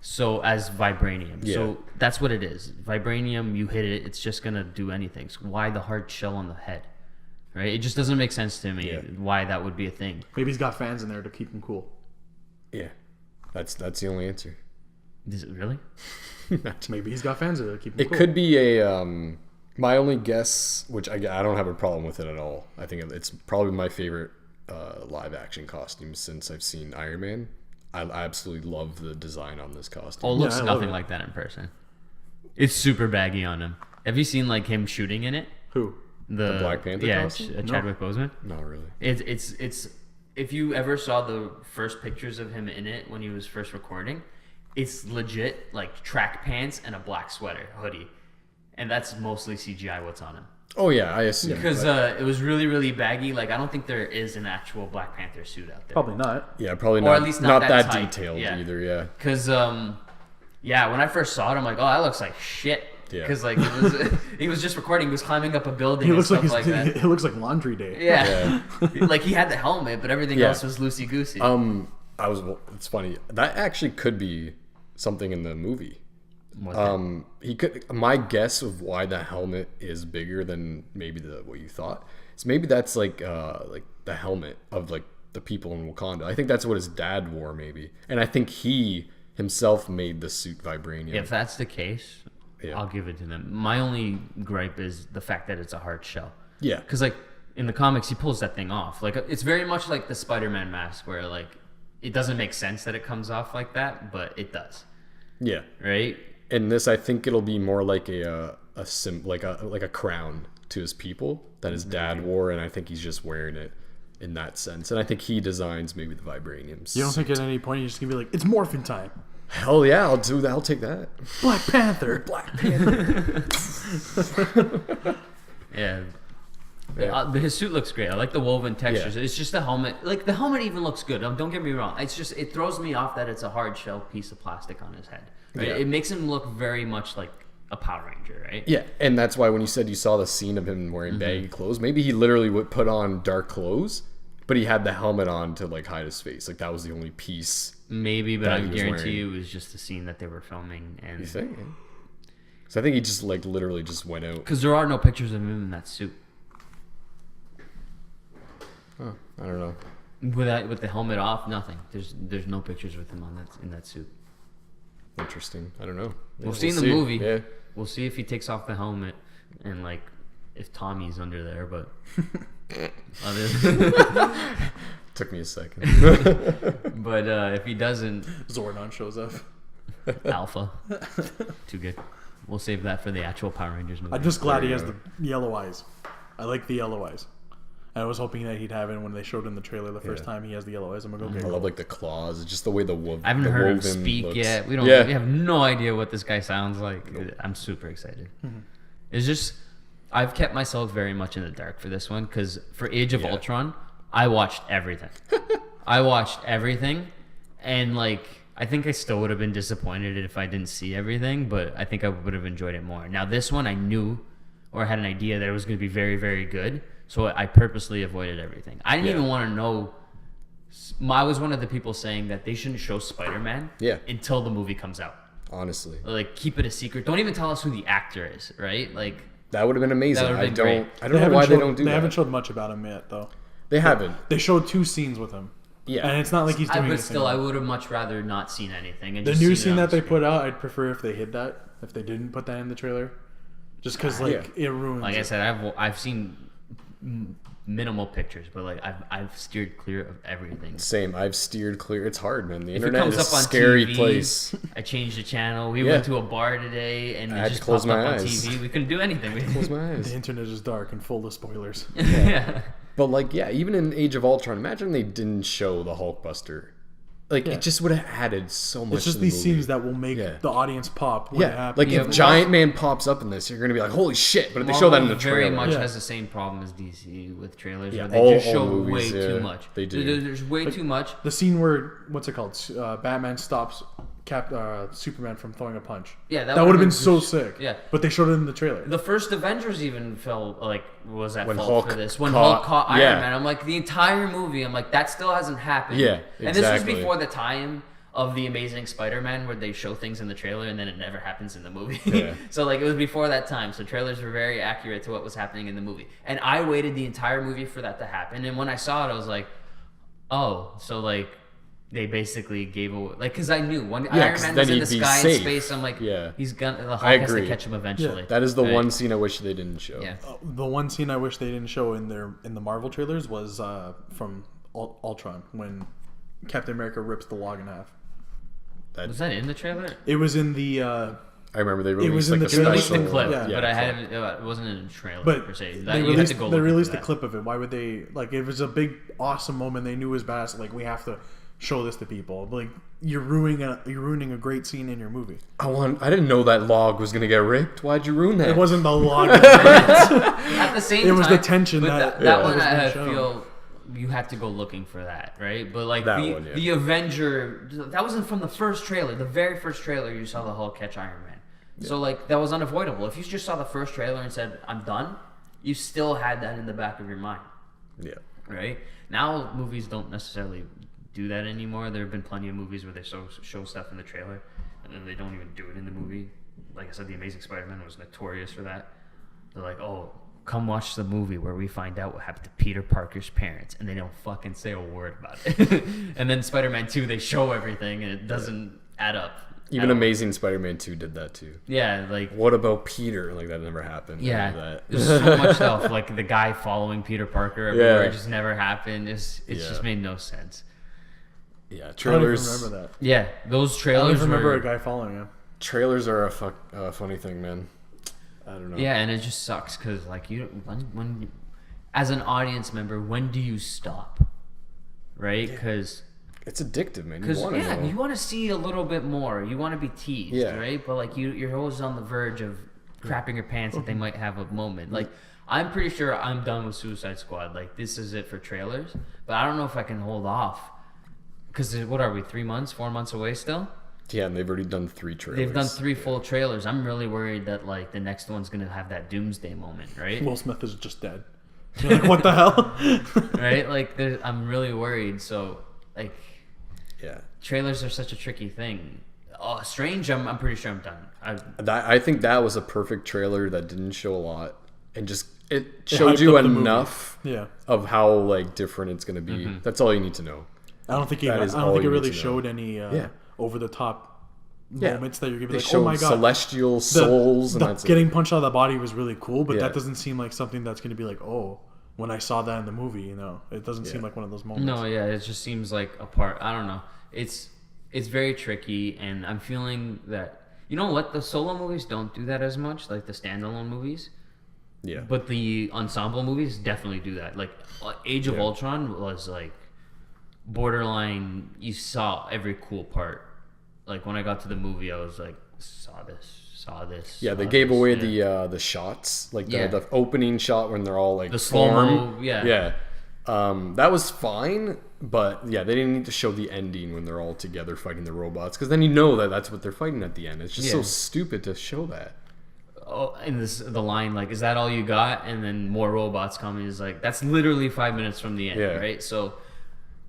so as vibranium. Yeah. So that's what it is. Vibranium, you hit it, it's just gonna do anything. So why the hard shell on the head? Right? It just doesn't make sense to me Yeah. why that would be a thing. Maybe he's got fans in there to keep him cool. Yeah. That's the only answer. Is it really? Maybe he's got fans in there to keep him It cool. could be a my only guess, which I don't have a problem with it at all. I think it's probably my favorite live action costume since I've seen Iron Man. I absolutely love the design on this costume. Oh, it looks I love nothing it. like that in person. It's super baggy on him. Have you seen like him shooting in it? Who? The Black Panther yeah, costume? Chadwick Boseman. Not really. It's if you ever saw the first pictures of him in it when he was first recording, it's legit like track pants and a black sweater hoodie, and that's mostly CGI what's on him Oh yeah, I assume. because it was really baggy. Like I don't think there is an actual Black Panther suit out there. Probably not. Yeah, probably Or not. at least not that tight. detailed Yeah. either. Yeah. Because yeah, when I first saw it, I'm like, oh, that looks like shit. Yeah. Because like it was, he was just recording. He was climbing up a building. He and looks like stuff he's, like that. it looks like laundry day. Yeah. Like he had the helmet, but everything Yeah. else was loosey goosey. It's funny. That actually could be something in the movie. He could. My guess of why the helmet is bigger than maybe what you thought is maybe that's like the helmet of like the people in Wakanda. I think that's what his dad wore maybe, and I think he himself made the suit vibranium. If that's the case, Yeah. I'll give it to them. My only gripe is the fact that it's a hard shell. Yeah. Because like in the comics, he pulls that thing off. Like it's very much like the Spider-Man mask, where like it doesn't make sense that it comes off like that, but it does, Yeah. right? In this, I think it'll be more like like a crown to his people that his dad wore, and I think he's just wearing it in that sense. And I think he designs maybe the vibraniums. You don't think at any point you're just gonna be like, it's morphin time. Hell yeah, I'll do that. I'll take that. Black Panther. Black Panther. Yeah. His suit looks great. I like the woven textures. Yeah. It's just the helmet. Like the helmet even looks good. Don't get me wrong. It's just it throws me off that it's a hard shell piece of plastic on his head. Right? Yeah. It makes him look very much like a Power Ranger, right? Yeah, and that's why when you said you saw the scene of him wearing baggy clothes, maybe he literally would put on dark clothes, but he had the helmet on to like hide his face. Like that was the only piece. Maybe, but That I he was guarantee wearing. you it was just the scene that they were filming, You and think? So I think he just like literally just went out. because there are no pictures of him in that suit. Huh, I don't know. With the helmet off, nothing. There's no pictures with him on that in that suit. Interesting. I don't know. We'll see in the movie. Yeah. We'll see if he takes off the helmet and like if Tommy's under there, but Took me a second. but if he doesn't, Zordon shows up. Alpha, too good. We'll save that for the actual Power Rangers movie. I'm just glad There he you has go. the yellow eyes. I like the yellow eyes. I was hoping that he'd have it when they showed in the trailer the first time. He has the yellow eyes. I'm like, okay. I love like the claws, just the way the I haven't heard him woven speak looks. yet. We don't. Yeah. We have no idea what this guy sounds like. I'm super excited. It's just I've kept myself very much in the dark for this one because for Age of Yeah. Ultron, I watched everything. I watched everything, and like I think I still would have been disappointed if I didn't see everything, but I think I would have enjoyed it more. Now this one, I knew or had an idea that it was going to be very, very good, so I purposely avoided everything. I didn't Yeah. even want to know. I was one of the people saying that they shouldn't show Spider-Man Yeah. until the movie comes out. Honestly, Like keep it a secret. Don't even tell us who the actor is, right? Like that would have been amazing. That would've been I great. don't know why they don't do They that. haven't showed much about him yet, though. They haven't. They showed 2 scenes with him. Yeah. And it's not like he's doing but anything. still, I would have much rather not seen anything. And The just new seen it scene on that the they screen. put out, I'd prefer if they hid that. If they didn't put that in the trailer, just because like it ruins. Like I it. said, I've seen minimal pictures, but like I've steered clear of everything. Same. I've steered clear. It's hard, man. The If it internet comes is up a on scary TV, place. I changed the channel. We Yeah. went to a bar today, and I it had just to close popped up my on eyes. TV. We couldn't do anything. Close my eyes. The internet is dark and full of spoilers. Yeah. But like, yeah, even in Age of Ultron, imagine they didn't show the Hulkbuster. Like, Yeah. it just would have added so much. It's just to the these movie. scenes that will make Yeah. the audience pop. When it Yeah, happens. like Yeah, if but Giant Man pops up in this, you're gonna be like, "Holy shit!" But if they show that in the Marvel trailer, very much Yeah. has the same problem as DC with trailers. Yeah, where they all- just show all movies, way yeah, too much. they do. There's way too much. the scene where what's it called? Batman stops Superman from throwing a punch. Yeah, That would have been so sick. Yeah. But they showed it in the trailer. The first Avengers even felt like was at When fault Hulk for this. When caught- Hulk caught yeah. Iron Man, I'm like the entire movie. I'm like that still hasn't happened. Yeah, And this was exactly. before the time of the Amazing Spider-Man where they show things in the trailer and then it never happens in the movie. Yeah. So like it was before that time. So trailers were very accurate to what was happening in the movie. And I waited the entire movie for that to happen. And when I saw it, I was like, oh, so like. They basically gave away, like, because I knew when Yeah, Iron 'cause Man then was in the he'd be sky and safe. space, I'm like, Yeah. he's gonna, the I Hulk has to agree. catch him eventually. that is the Right? one scene I wish they didn't show. Yeah. The one scene I wish they didn't show in the Marvel trailers was from Ultron when Captain America rips the log in half. Was that in the trailer? It was in the. I remember they released was in like the a They trailer. released the special. clip, Yeah. but I clip. haven't. It wasn't in a trailer But per se. they You released, have to go they look released into the that. clip of it. Why would they like? It was a big, awesome moment. They knew it was badass. Like we have to show this to people. Like you're ruining a great scene in your movie. I didn't know that log was gonna get ripped. Why'd you ruin that? It wasn't the log. At the same It was the time, tension but that- that yeah. one was being I shown. feel you have to go looking for that, right? But like That the one, yeah. the Avenger, that wasn't from the first trailer. The very first trailer, you saw the Hulk catch Iron Man. So like that was unavoidable. If you just saw the first trailer and said I'm done, you still had that in the back of your mind. Yeah. Right now, movies don't necessarily do that anymore. There have been plenty of movies where they show stuff in the trailer and then they don't even do it in the movie. Like I said, The Amazing Spider-Man was notorious for that. They're like, oh, come watch the movie where we find out what happened to Peter Parker's parents, and they don't fucking say a word about it. And then Spider-Man 2, they show everything and it doesn't add up. Even at all. Amazing Spider-Man 2 did that too. Yeah, like What about Peter? Like that never happened. None of yeah, that. there's so much stuff like the guy following Peter Parker everywhere. Yeah. It just never happened. It's Yeah. just made no sense. Yeah, I don't even trailers. remember that. Yeah, those I don't trailers even remember were, a guy following him. Trailers are a funny thing, man. I don't know. yeah, and it just sucks because like when as an audience member, when do you stop? Right? Because It's addictive, man. You want to yeah, know. you want to see a little bit more. You want to be teased, Yeah. right? But like you're always on the verge of crapping your pants that they might have a moment. Like I'm pretty sure I'm done with Suicide Squad. Like this is it for trailers. But I don't know if I can hold off because what are we 3 months, 4 months away still? Yeah, and they've already done 3 trailers. They've done 3 full trailers. I'm really worried that like the next one's gonna have that doomsday moment, right? Will Smith is just dead. You're like, what the hell? Right? Like I'm really worried. So like Yeah. trailers are such a tricky thing. Oh, Strange, I'm pretty sure I'm done. I think that was a perfect trailer that didn't show a lot and just it showed hyped you up the movie. enough Yeah. of how like different it's gonna be. That's all you need to know. I don't think That it is all you need really to know. showed any Yeah. over the top Yeah. moments that you're gonna be They like, showed oh my god, celestial souls, and that's getting punched out of the body was really cool, but Yeah. that doesn't seem like something that's gonna be like, oh, when I saw that in the movie, it doesn't seem Yeah. like one of those moments. No, yeah, it just seems like a part. I don't know. It's very tricky, and I'm feeling that you know what, the solo movies don't do that as much, like the standalone movies. yeah. But the ensemble movies definitely do that. Like Age of Yeah. Ultron was like borderline. You saw every cool part. Like when I got to the movie, I was like, saw this. Yeah, they saw gave this. away Yeah. the shots, like Yeah. the opening shot when they're all like The slow-mo, form. yeah. Yeah. That was fine, but yeah, they didn't need to show the ending when they're all together fighting the robots, because then you know that that's what they're fighting at the end. It's just so Yeah. stupid to show that. Oh, and the line like, "Is that all you got?" And then more robots coming is like, that's literally 5 minutes from the end, Yeah. right? So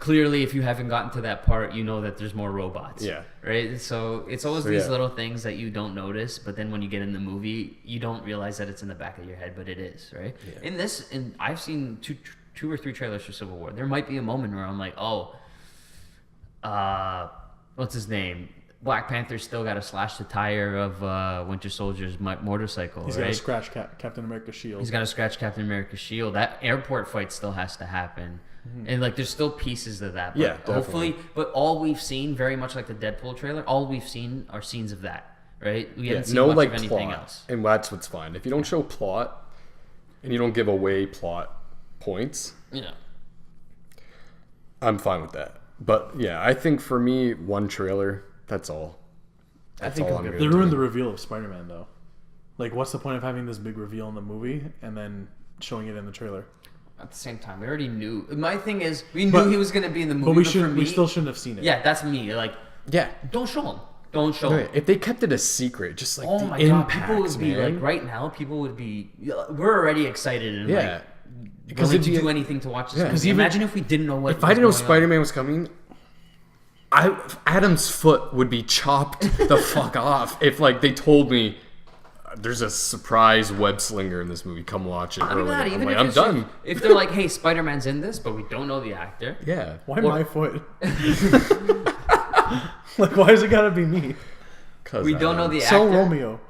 clearly, if you haven't gotten to that part, you know that there's more robots. Yeah. Right. So it's always So, these yeah. little things that you don't notice, but then when you get in the movie, you don't realize that it's in the back of your head, but it is, right? Yeah. And I've seen two or three trailers for Civil War. There might be a moment where I'm like, oh, what's his name? Black Panther still got to slash the tire of Winter Soldier's motorcycle. He's right? got to scratch Captain America's shield. He's got to scratch Captain America's shield. That airport fight still has to happen. And like, there's still pieces of that. But Yeah, hopefully, but all we've seen, very much like the Deadpool trailer, all we've seen are scenes of that, right? We haven't seen No much like of anything plot, else. and that's what's fine. If you don't show plot and you don't give away plot points, Yeah. I'm fine with that. But yeah, I think for me, one trailer, that's all. That's think all I'm I'm good. gonna They ruined do. the reveal of Spider-Man, though. Like, what's the point of having this big reveal in the movie and then showing it in the trailer? At the same time, we already knew. My thing is, we knew But- he was going to be in the movie. But we for should. me, We still shouldn't have seen it. Yeah, that's me. Like, Yeah. don't show him. Don't show No, him. if they kept it a secret, just like Oh the my impact, god, people would be man. like, right now, people would be. We're already excited and Yeah. like Because willing if to you- do anything to watch this Yeah. movie. 'Cause even- Imagine if we didn't know what. If I didn't know was going on. Spider-Man was coming, Adam's foot would be chopped the fuck off if like they told me there's a surprise web slinger in this movie. Come watch it. Not even early. that. I'm Even like, if I'm it's done. just- if they're like, "Hey, Spider-Man's in this," but we don't know the actor. Yeah. Why Or- my foot? Like, why has it got to be me? We We don't know the Sell actor. Romeo.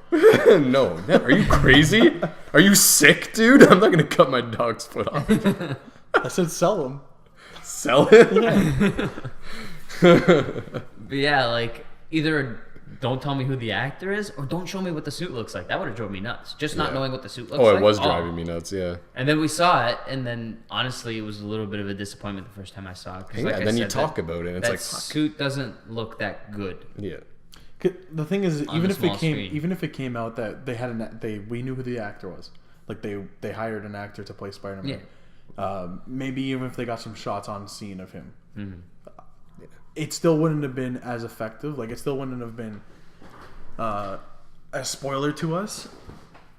No, are you crazy? Are you sick, dude? I'm not gonna cut my dog's foot off. I said sell him. Sell it. But yeah, like either don't tell me who the actor is, or don't show me what the suit looks like. That would have drove me nuts. Just not Yeah. knowing what the suit looks Oh, like. it was driving me nuts. Yeah. And then we saw it, and then honestly, it was a little bit of a disappointment the first time I saw it. 'cause Yeah. like I Then you said, talk that, about it, and it's that like, fuck. suit doesn't look that good. Yeah. The thing is, On even the if small it came, screen. even if it came out that they had we knew who the actor was. Like they hired an actor to play Spider-Man. Maybe even if they got some shots on scene of him, it still wouldn't have been as effective. Like it still wouldn't have been a spoiler to us.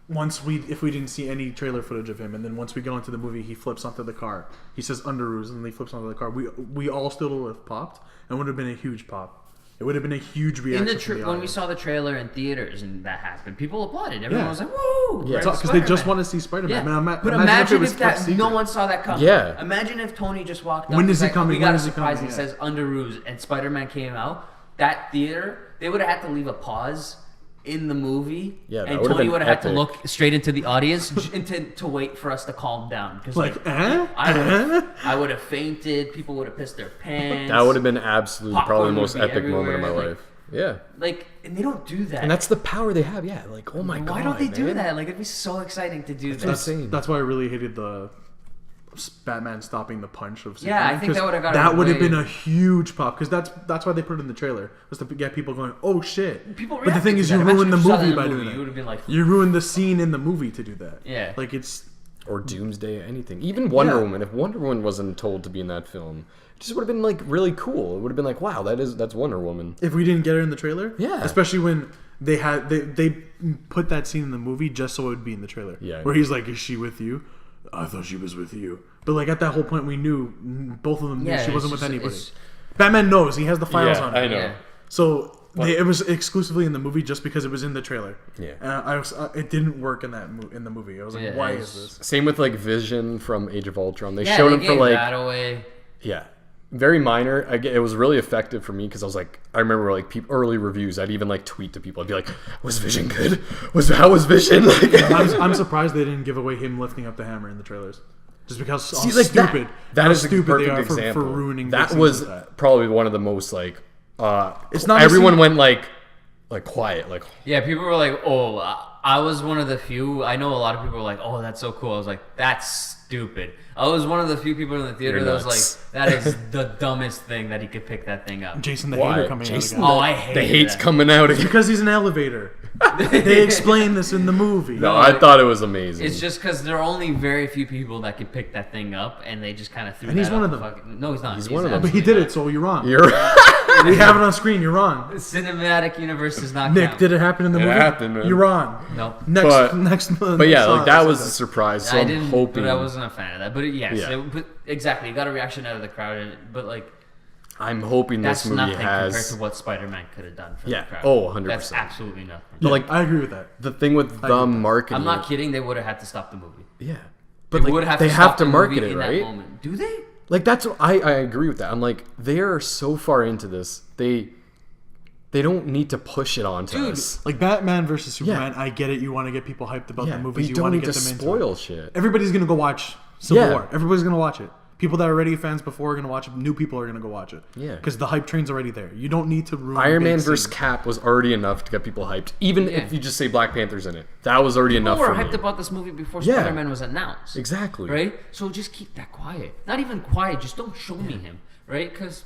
If we didn't see any trailer footage of him, and then once we go into the movie, he flips onto the car. He says Underoos, and then he flips onto the car. We all still would have popped, and would have been a huge pop. It would have been a huge reaction. In the from the when we audience. saw the trailer in theaters and that happened, people applauded. Everyone Yeah. was like, "Woo!" Yeah. right, because they just Spider-Man. want to see Spider-Man. Yeah. I mean, But imagine imagine it was if that kept secret. no one saw that coming. Yeah. Imagine if Tony just walked up. When and is was he like, coming? We got When a is he surprise. coming? He Yeah. says Underoos, and Spider-Man came out. That theater, they would have had to leave a pause in the movie. Yeah, that and would've Tony been would have had to epic. look straight into the audience and to wait for us to calm down. Because I would have fainted. People would have pissed their pants. That would have been absolutely Popcorn probably the would most be epic moment of my everywhere, life. Yeah. like, and they don't do that. And that's the power they have. Yeah. Like, oh my god. Why don't they do man. that? Like, it'd be so exciting to do that. insane. That's why I really hated the Batman stopping the punch of Yeah, I Superman, think 'cause that would've got that would have away. been a huge pop because that's why they put it in the trailer was to get people going, oh shit. People But the reacted thing to is, that. you Imagine ruined the if you saw that movie in by the doing movie. that. You would have been like, You ruined the scene in the movie to do that. Yeah. like it's Or Doomsday, anything. Even Wonder Yeah. Woman. If Wonder Woman wasn't told to be in that film, it just would have been like really cool. It would have been like, wow, that's Wonder Woman. if we didn't get her in the trailer, Yeah. especially when they put that scene in the movie just so it would be in the trailer. Yeah. where he's like, "Is she with you?" I thought she was with you, but like at that whole point, we knew both of them knew Yeah, she it's wasn't with just- anybody. it's- Batman knows he has the files on her. I know. Yeah. So It was exclusively in the movie just because it was in the trailer. Yeah. It didn't work in the movie. I was like, why is this? Same with like Vision from Age of Ultron. They Yeah, showed they him for gave like that away. yeah, very minor. It was really effective for me because I was like, I remember like early reviews. I'd even like tweet to people. I'd be like, "Was Vision good? How was Vision?" Like, I'm surprised they didn't give away him lifting up the hammer in the trailers, just because how like stupid. That how is a stupid perfect they are example. for ruining. That big was scenes like that. probably one of the most like. It's not everyone went like quiet, like Yeah, people were like, "Oh, I was one of the few." I know a lot of people were like, "Oh, that's so cool." I was like, "That's stupid." I was one of the few people in the theater You're that was nuts. like, "That is the dumbest thing that he could pick that thing up." Jason the Why? hater coming Jason out again. Oh, I hate the hate's that. coming out again. Because he's an elevator. They explain this in the movie. No, I thought it was amazing. It's just because there are only very few people that can pick that thing up, and they just kind of threw. And he's that one up of them. fucking- No, he's not. He's one of them. But he did it, so you're wrong. You're We have it on screen. You're wrong. The cinematic universe does not Nick, count. did it happen in the It movie? happened, man. You're wrong. No. Next. but yeah, like that was a surprise. So I I'm didn't, hoping. but I wasn't a fan of that. But yes, Yeah. but exactly. You got a reaction out of the crowd, but like I'm hoping that's this movie nothing compared has. to what Spider-Man could have done for Yeah. the crowd. Oh, 100%. That's absolutely nothing. But like I agree with that. the thing with the marketing. I'm not kidding. They would have had to stop the movie. Yeah, They but like, would have they to have stop to the market movie it, in right? that moment. Do they? Like that's I agree with that. I'm like they are so far into this. They don't need to push it onto Dude, us. Like Batman versus Superman, I get it. You want to get people hyped about Yeah, the but movies. you You want don't to need get to them into spoil it. shit. Everybody's gonna go watch Civil Yeah. War. Everybody's gonna watch it. People that are already fans before are gonna watch it. New people are gonna go watch it. Yeah. Because the hype train's already there. You don't need to ruin. Iron big Man versus scenes. Cap was already enough to get people hyped. Even Yeah. if you just say Black Panther's in it, that was already People enough were for hyped me. about this movie before Yeah. Spider-Man was announced. Exactly. Right? So just keep that quiet. Not even quiet. Just don't show me him. Right? Because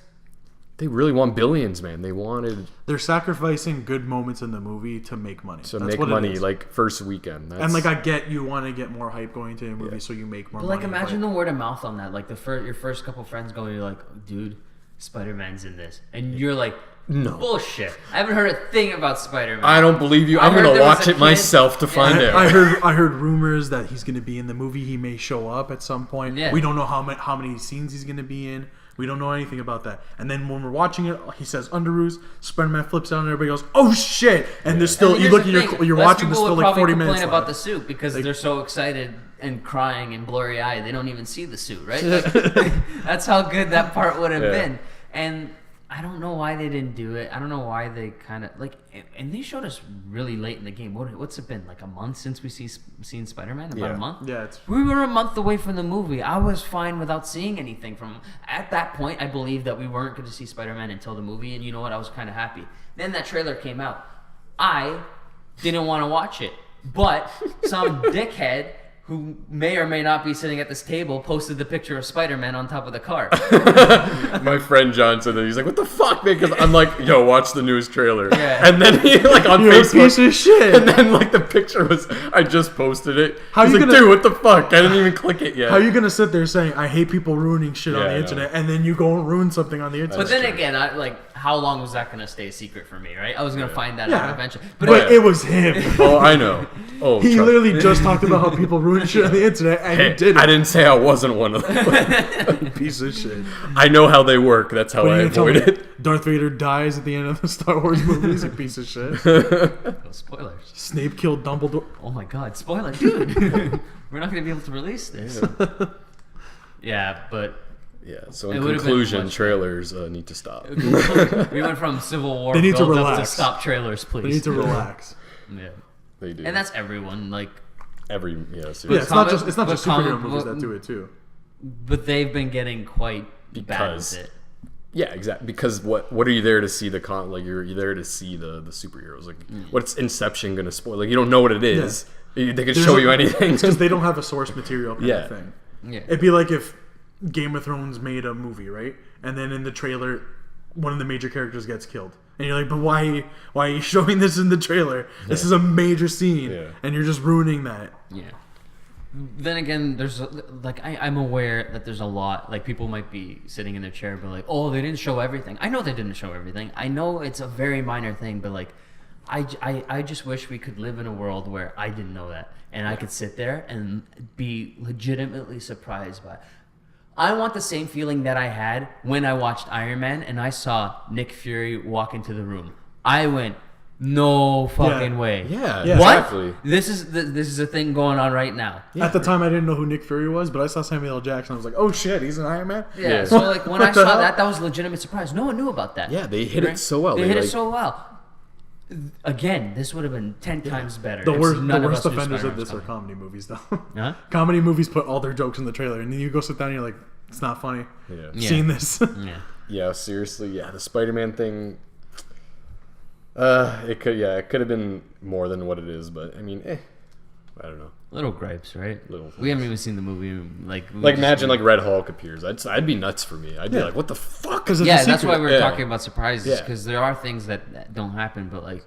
They really want billions, man. They wanted They're sacrificing good moments in the movie to make money. to That's make what it money is. like first weekend. That's, And like I get you want to get more hype going into a movie, so you make more But money. like, imagine the word of mouth on that. Like your first couple friends going, you're like, dude, Spider-Man's in this, and you're like, No. bullshit. I haven't heard a thing about Spider-Man. I don't believe you. I I'm heard gonna there was watch a it kid- myself to find out. I heard rumors that he's going to be in the movie. He may show up at some point. Yeah. We don't know how many scenes he's going to be in. We don't know anything about that. And then when we're watching it, he says underoos. Spider-Man flips out, and everybody goes, "Oh shit!" And there's still And you here's look the at thing, you're less watching. There's people still would like probably 40 minutes complain about left. the suit because they're so excited and crying and blurry eyed. They don't even see the suit, right? Like, that's how good that part would have Yeah. been. And I don't know why they didn't do it. I don't know why they kind of like. And they showed us really late in the game. What's it been, like a month since we seen Spider-Man? About Yeah. a month. Yeah, it's We were a month away from the movie. I was fine without seeing anything from. At that point, I believed that we weren't going to see Spider-Man until the movie, and you know what? I was kind of happy. Then that trailer came out. I didn't want to watch it, but some dickhead who may or may not be sitting at this table posted the picture of Spider-Man on top of the car. My friend John said that. He's like, "What the fuck, man?" Because I'm like, "Yo, watch the newest trailer." Yeah. And then he like on you're a Facebook. piece of shit. And then like the picture was, I just posted it. How He's you like, gonna- "Dude, what the fuck?" I didn't even click it yet. How are you gonna sit there saying I hate people ruining shit on Yeah, the I know. internet, and then you go and ruin something on the internet? But then again, how long was that going to stay a secret for me, right? I was going to find that out Yeah. eventually. But Yeah. it was him. Oh, I know. Oh, He trust- literally just talked about how people ruin shit on the internet, and Hey, he did it. I didn't say I wasn't one of them. Piece of shit. I know how they work. That's how What I are you gonna tell avoid me? it. Darth Vader dies at the end of the Star Wars movies. A piece of shit. Oh, spoilers. Snape killed Dumbledore. Oh my god, spoiler, dude. We're not going to be able to release this. Yeah, but Yeah. So It in would've been conclusion, much trailers need to stop. we went from Civil War They need to build up relax. stop trailers, please. They need to relax. Yeah. They do. And that's everyone, like, every Yeah, seriously. it's not just but superhero comic movies book- that do it too. but they've been getting quite bad Because- with it. Yeah, exactly. Because what are you there to see like you're there to see the superheroes. Like what's Inception gonna spoil? Like you don't know what it is. They could There's show a- you anything. It's because they don't have a source material kind Yeah. of thing. Yeah. It'd be like if Game of Thrones made a movie, right? And then in the trailer, one of the major characters gets killed. And you're like, but why are you showing this in the trailer? This is a major scene. Yeah. And you're just ruining that. Yeah. Then again, there's like I'm aware that there's a lot, like people might be sitting in their chair but like, oh, they didn't show everything. I know they didn't show everything. I know it's a very minor thing, but like I just wish we could live in a world where I didn't know that and I could sit there and be legitimately surprised by it. I want the same feeling that I had when I watched Iron Man and I saw Nick Fury walk into the room. I went, no fucking way. Yeah, Yeah. What? exactly. This is a thing going on right now. At the time, I didn't know who Nick Fury was, but I saw Samuel L. Jackson. I was like, "Oh shit, he's an Iron Man." Yeah. Yeah. So like when I What the saw hell? that was a legitimate surprise. No one knew about that. Yeah, they hit Right? it so well. They hit it like- so well. Again, this would have been 10 times better. The if worst, none the of worst us knew offenders of Spider-Man was this are coming. comedy movies, though. Huh? Comedy movies put all their jokes in the trailer, and then you go sit down and you're like, "It's not funny." Yeah. Yeah. Seeing this. Yeah. Yeah, seriously. Yeah, the Spider-Man thing. It could have been more than what it is, but I mean, I don't know. Little gripes, right? Little We haven't even seen the movie. Like Imagine like Red Hulk appears. I'd be nuts for me. I'd be like, what the fuck? Because it's Yeah, a that's secret. why we were Yeah. talking about surprises, Yeah. because there are things that don't happen, but like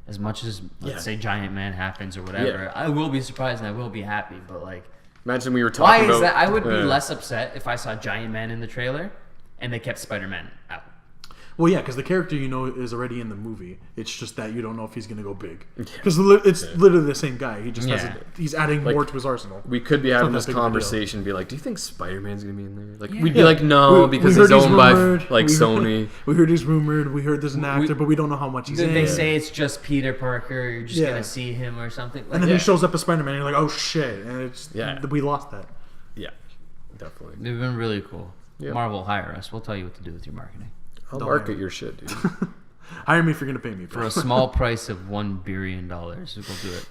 as much as let's Yeah. say Giant Man happens or whatever, Yeah. I will be surprised and I will be happy. But like, Imagine we were why talking is about. that? I would be Yeah. less upset if I saw Giant Man in the trailer and they kept Spider-Man out. Well, yeah, because the character is already in the movie. It's just that you don't know if he's going to go big. Because it's literally the same guy. He just Yeah. he's adding more to his arsenal. We could be having not this that big of a deal. conversation, be like, "Do you think Spider-Man's gonna be in there?" Like, Yeah. we'd be like, "No," because he's heard owned by rumored. like We heard- Sony. We heard he's rumored. We heard there's an actor, but we don't know how much he's in. They say it's just Peter Parker. You're just Yeah. gonna see him or something. Like, and then Yeah. he shows up as Spider-Man, and you're like, "Oh shit!" And it's we lost that. Yeah, definitely. they've been really cool. Yeah. Marvel, hire us. We'll tell you what to do with your marketing I'll Don't market worry. your shit, dude. Hire me if you're gonna pay me for a small price of $1 billion. We'll do it.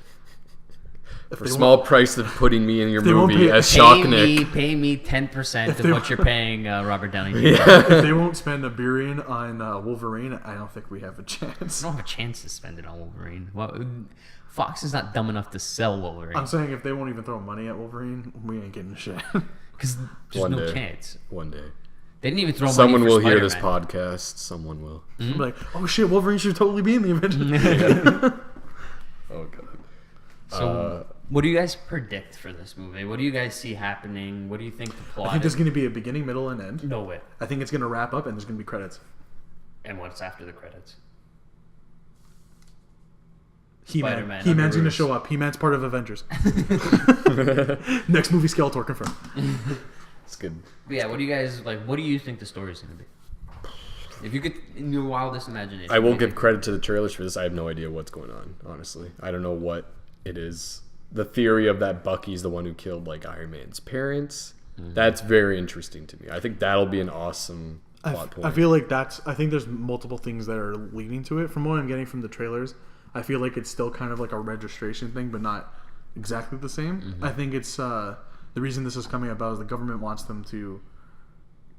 If For they a small price of putting me in your they won't movie pay- as Shock Nick. Pay me 10% of they- what you're paying Robert Downey Jr. If they won't spend $1 billion on Wolverine, I don't think we have a chance. I don't have a chance to spend it on Wolverine. Well, Fox is not dumb enough to sell Wolverine I'm saying if they won't even throw money at Wolverine, we ain't getting shit. because there's One no day. chance. One day, They didn't even throw someone money for will hear this Spider-Man. podcast. Someone will. I'm like, oh shit, Wolverine should totally be in the Avengers. Oh god. So, what do you guys predict for this movie? What do you guys see happening? What do you think the plot I think is? there's going to be a beginning, middle, and end. No way. I think it's going to wrap up, and there's going to be credits. And what's after the credits? He-Man. Spider-Man He-Man's under going to Bruce. show up. He-Man's part of Avengers. Next movie, Skeletor confirmed. It's good. But yeah, what do you guys like? What do you think the story's gonna be? If you could, in your wildest imagination, I will what do you give think? credit to the trailers for this. I have no idea what's going on. Honestly, I don't know what it is. The theory of that Bucky's the one who killed like Iron Man's parents. That's very interesting to me. I think that'll be an awesome plot point. I feel like I think there's multiple things that are leading to it. From what I'm getting from the trailers, I feel like it's still kind of like a registration thing, but not exactly the same. I think it's the reason this is coming about is the government wants them to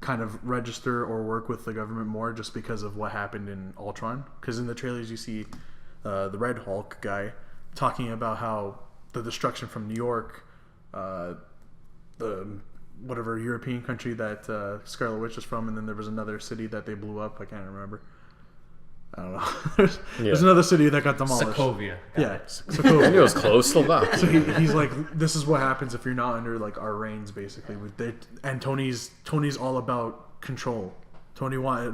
kind of register or work with the government more just because of what happened in Ultron. Because in the trailers you see the Red Hulk guy talking about how the destruction from New York, the whatever European country that Scarlet Witch is from, and then there was another city that they blew up. I can't remember. I don't know. There's another city that got demolished. Sokovia. Got Yeah, it. I Sokovia. knew it was close. Slovakia. So he's like, this is what happens if you're not under like our reigns, basically. And Tony's all about control. Tony right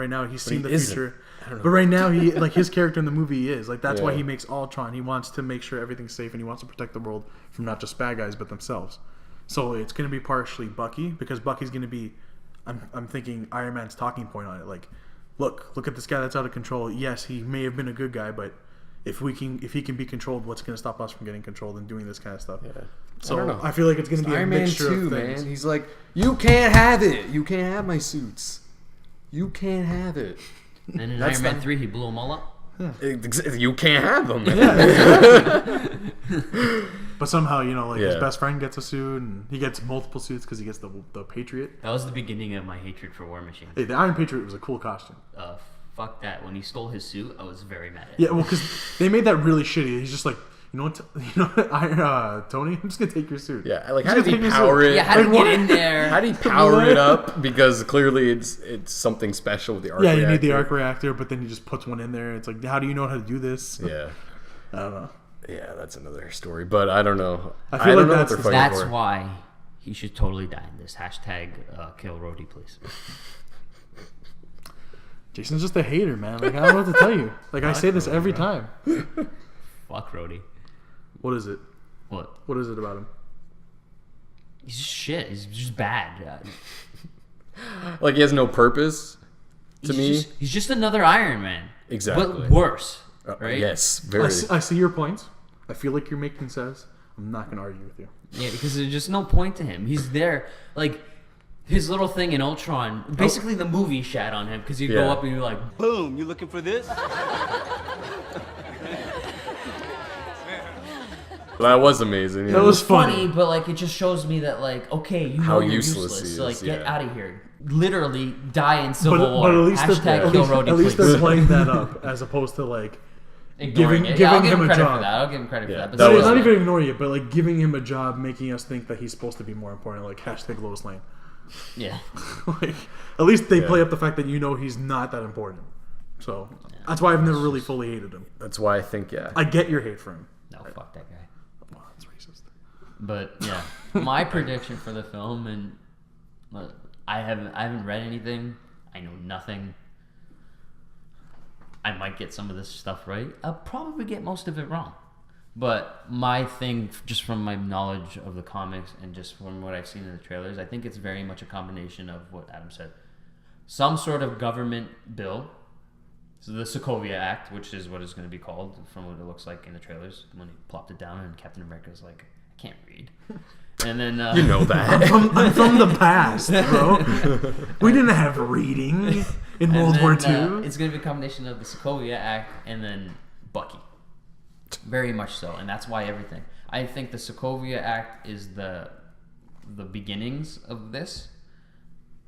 now he's seen he the isn't. future, but right now he like his character in the movie is like that's why Yeah. he makes Ultron. He wants to make sure everything's safe and he wants to protect the world from not just bad guys but themselves. So it's going to be partially Bucky because Bucky's going to be, I'm thinking Iron Man's talking point on it. Like, look at this guy that's out of control. Yes, he may have been a good guy, but if he can be controlled, what's going to stop us from getting controlled and doing this kind of stuff? Yeah. So I don't know. I feel like it's going to be Iron a Man mixture 2, of things. man. He's like, you can't have it. You can't have my suits. You can't have it. And in That's Iron Man the- 3, he blew them all up. You can't have them. Man. But somehow, his Yeah. best friend gets a suit, and he gets multiple suits because he gets the Patriot. That was the beginning of my hatred for War Machine. Hey, the Iron Patriot was a cool costume. Fuck that. When he stole his suit, I was very mad at him. Yeah, well, because they made that really shitty. He's just like, Tony, I'm just gonna take your suit. Yeah, like I'm how just did gonna he take your power suit. it? Yeah, how did he Like, get in there? How do you power it up? Because clearly it's something special with the arc Yeah, you need the reactor. arc reactor, but then he just puts one in there. It's like, how do you know how to do this? Yeah. I don't know. Yeah, that's another story. But I don't know. I feel don't like know what that's they're the- fighting That's for. why he should totally die in this. Hashtag kill Rhodey, please. Jason's just a hater, man. Like, I don't know what to tell you. Like, I say this every time. Fuck Rhodey. What is it? What? What is it about him? He's just shit. He's just bad. Like he has no purpose to me. He's just another Iron Man. Exactly. but worse, right? Yes, very. I see your points. I feel like you're making sense. I'm not going to argue with you. Yeah, because there's just no point to him. He's there, like his little thing in Ultron. Basically, the movie shat on him because you go Yeah. up and you're like, Boom, you looking for this? That was amazing. Yeah. That was funny, funny. but like it just shows me that like okay, you know How you're useless useless. he So like is, get yeah. out of here. Literally die in Civil But War. at least Hashtag they're, kill Rhodey, at least please. they're playing that up as opposed to like Ignoring giving- it. Yeah, I'll giving give him him a credit job. for that. I'll give him credit Yeah, for that. But that not, was- not even ignoring it, but like giving him a job, making us think that he's supposed to be more important. Like hashtag Lois Lane. yeah. Like at least they play up the fact that you know he's not that important. So that's why I've never really fully hated him. That's why I think, yeah. I get your hate for him. No, fuck that guy. Oh, that's racist. But yeah, my prediction for the film, and I haven't read anything. I know nothing. I might get some of this stuff right. I'll probably get most of it wrong. But my thing, just from my knowledge of the comics and just from what I've seen in the trailers, I think it's very much a combination of what Adam said. Some sort of government bill. So the Sokovia Act, which is what it's going to be called from what it looks like in the trailers when he plopped it down and Captain America's like, I can't read. And then You know that. I'm from the past, bro. We didn't have reading in World War II. It's going to be a combination of the Sokovia Act and then Bucky. Very much so, and that's why everything. I think the Sokovia Act is the beginnings of this,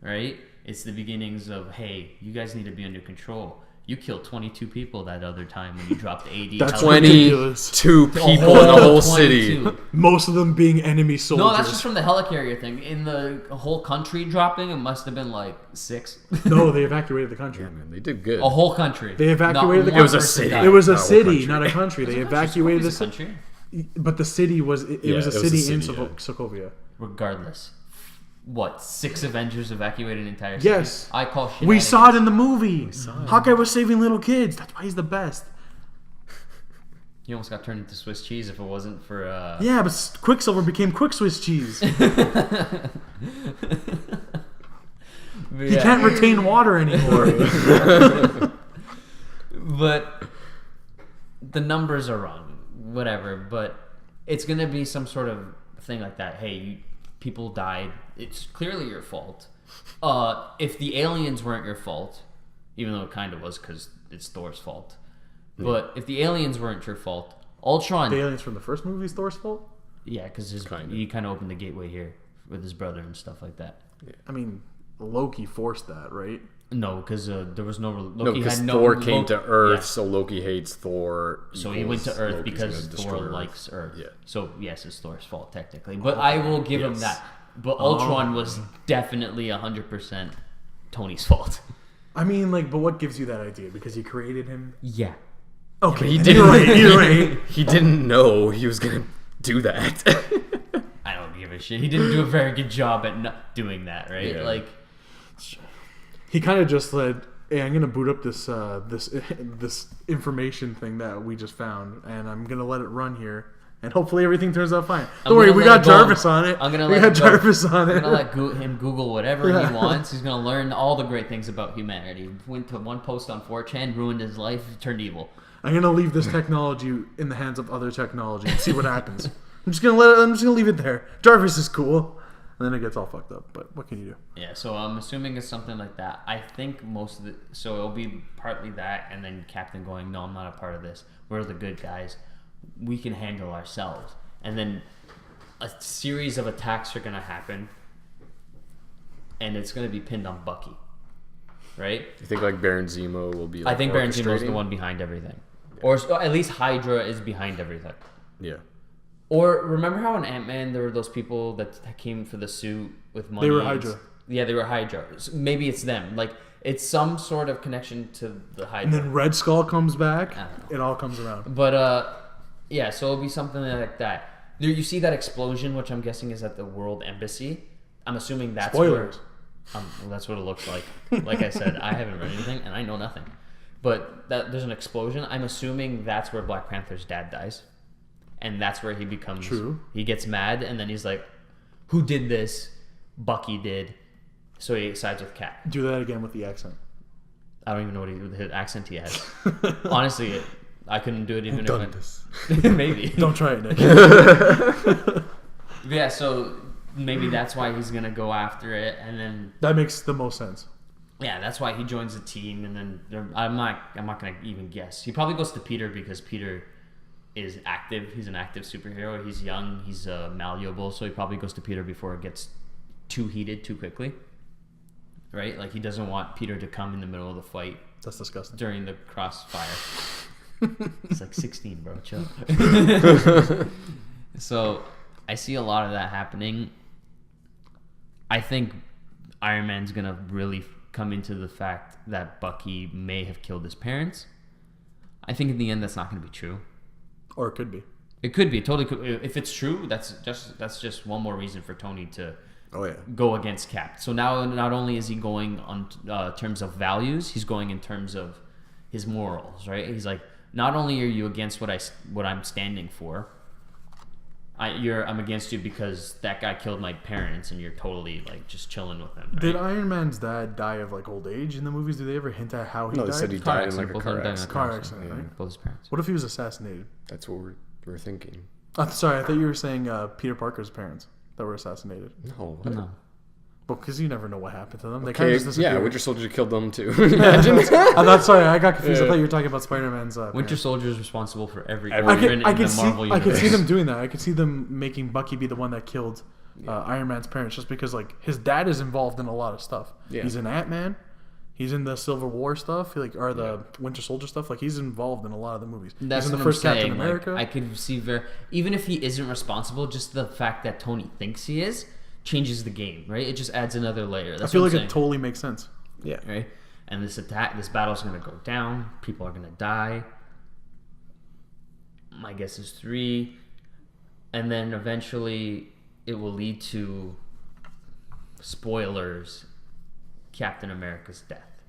right? It's the beginnings of, hey, you guys need to be under control. You killed 22 people that other time when you dropped 80. That's heli- 22 people in the whole city. 22. Most of them being enemy soldiers. No, that's just from the helicarrier thing. In the whole country dropping, it must have been like 6. No, they evacuated the country. Yeah, man, they did good. A whole country. They evacuated Not the one It was a person city. died. It was a Not a whole city, country. not a country. They Wasn't evacuated the Sokovia's a city. country. But the city was it Yeah, was a it was a city in city, yeah. Sokovia. Regardless. What, 6 Avengers evacuated an entire city? Yes. I call shit. We saw it in the movie. Hawkeye was saving little kids. That's why he's the best. He almost got turned into Swiss cheese if it wasn't for Yeah, but Quicksilver became Quick Swiss cheese. He can't retain water anymore. But the numbers are wrong. Whatever. But it's going to be some sort of thing like that. Hey, people died. It's clearly your fault. If the aliens weren't your fault, even though it kind of was because it's Thor's fault. But if the aliens weren't your fault, Ultron... The aliens from the first movie is Thor's fault? Yeah, because he kind of opened the gateway here with his brother and stuff like that. I mean, Loki forced that, right? No, because there was no... No, Loki because had no... Thor came to Earth, Yeah. so Loki hates Thor. So he went to equals Earth Loki's because gonna destroy Thor Earth. likes Earth. Yeah. So yes, it's Thor's fault technically, but I will give him Yes. that. But Ultron was definitely 100% Tony's fault. I mean, like, but what gives you that idea? Because he created him? Yeah. Okay, He you're didn't. right, you're right. He didn't know he was gonna do that. I don't give a shit. He didn't do a very good job at not doing that, right? Yeah. Like, He kind of just said, "Hey, I'm gonna boot up this this information thing that we just found, and I'm gonna let it run here, and hopefully everything turns out fine." Don't worry, gonna we let got it go. Jarvis on it. I'm gonna we let got it go. Jarvis on I'm it. gonna let him Google whatever Yeah. he wants. He's gonna learn all the great things about humanity. Went to one post on 4chan, ruined his life, turned evil. I'm gonna leave this technology in the hands of other technology and see what happens. I'm just gonna leave it there. Jarvis is cool, and then it gets all fucked up. But what can you do? Yeah, so I'm assuming it's something like that. I think most of so it'll be partly that, and then Captain going, "No, I'm not a part of this. We're the good guys. We can handle ourselves." And then a series of attacks are gonna happen, and it's gonna be pinned on Bucky, right? You think like Baron Zemo will be? Like, I think Baron Zemo's the orchestrating? one behind everything, or at least Hydra is behind everything. Yeah. Or remember how in Ant-Man there were those people that came for the suit with money? They were and- Hydra. Yeah, they were Hydra. So maybe it's them. Like, it's some sort of connection to the Hydra. And then Red Skull comes back. I don't It all comes around. But, yeah, so it'll be something like that. There, you see that explosion, which I'm guessing is at the World Embassy. I'm assuming that's Spoilers. where... well, that's what it looks like. Like I said, I haven't read anything, and I know nothing. But there's an explosion. I'm assuming that's where Black Panther's dad dies. And that's where he becomes... True. He gets mad, and then he's like, who did this? Bucky did. So he sides with Cap. Do that again with the accent. I don't even know what the accent he has. Honestly, I couldn't do it even Done if this. maybe. Don't try it, Nick. Yeah, so maybe that's why he's gonna go after it, and then That makes the most sense. yeah, that's why he joins the team, and then I'm not gonna even guess. He probably goes to Peter because Peter is active. He's an active superhero. He's young. He's malleable, so he probably goes to Peter before it gets too heated too quickly. Right? Like he doesn't want Peter to come in the middle of the fight That's disgusting. during the crossfire. It's like 16, bro. Chill. So I see a lot of that happening. I think Iron Man's gonna really come into the fact that Bucky may have killed his parents. I think in the end that's not gonna be true. Or it could be. It could be totally. If it's true, that's just one more reason for Tony to Oh yeah. go against Cap. So now not only is he going on terms of values, he's going in terms of his morals, right? He's like, not only are you against what I'm standing for, I'm against you because that guy killed my parents, and you're totally like just chilling with them. Right? Did Iron Man's dad die of like old age in the movies? Do they ever hint at how he No, died? they said he Car died in accident, like a both car of them died in a accident. Car accident, right? Both his parents. What if he was assassinated? That's what we're thinking. Sorry, I thought you were saying Peter Parker's parents that were assassinated. No. What? No. Well, because you never know what happened to them. They kind of Okay, just yeah, disappeared. Winter Soldier killed them too. Imagine. I'm not sorry. I got confused. I Yeah. thought you were talking about Spider-Man's. Winter parents. Soldier is responsible for every I organ could- I in could the see. Marvel I universe. could see them doing that. I could see them making Bucky be the one that killed Iron Man's parents, just because like his dad is involved in a lot of stuff. Yeah. He's in Ant-Man. He's in the Civil War stuff, or the Winter Soldier stuff. Like he's involved in a lot of the movies. That's he's in what the first I'm Captain saying. America. Like, I could see even if he isn't responsible, just the fact that Tony thinks he is changes the game, right? It just adds another layer. I That's feel what like I'm it saying, totally makes sense. Yeah. right? And this battle's gonna go down. People are gonna die. My guess is 3, and then eventually it will lead to spoilers. Captain America's death.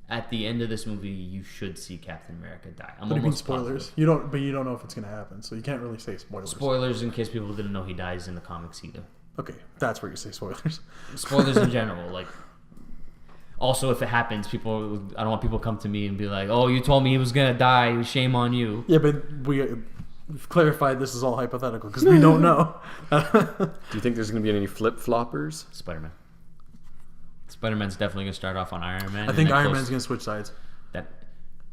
At the end of this movie, you should see Captain America die. I'm What do you mean almost spoilers? positive. You don't know if it's gonna happen, so you can't really say spoilers. Spoilers in case people didn't know he dies in the comics either. Okay, that's where you say spoilers. Spoilers in general, like. Also, if it happens, I don't want people to come to me and be like, "Oh, you told me he was gonna die. Shame on you." Yeah, but we've clarified this is all hypothetical because we don't know. Do you think there's gonna be any flip floppers? Spider-Man. Spider-Man's definitely gonna start off on Iron Man. I think Iron Man's gonna switch sides. That.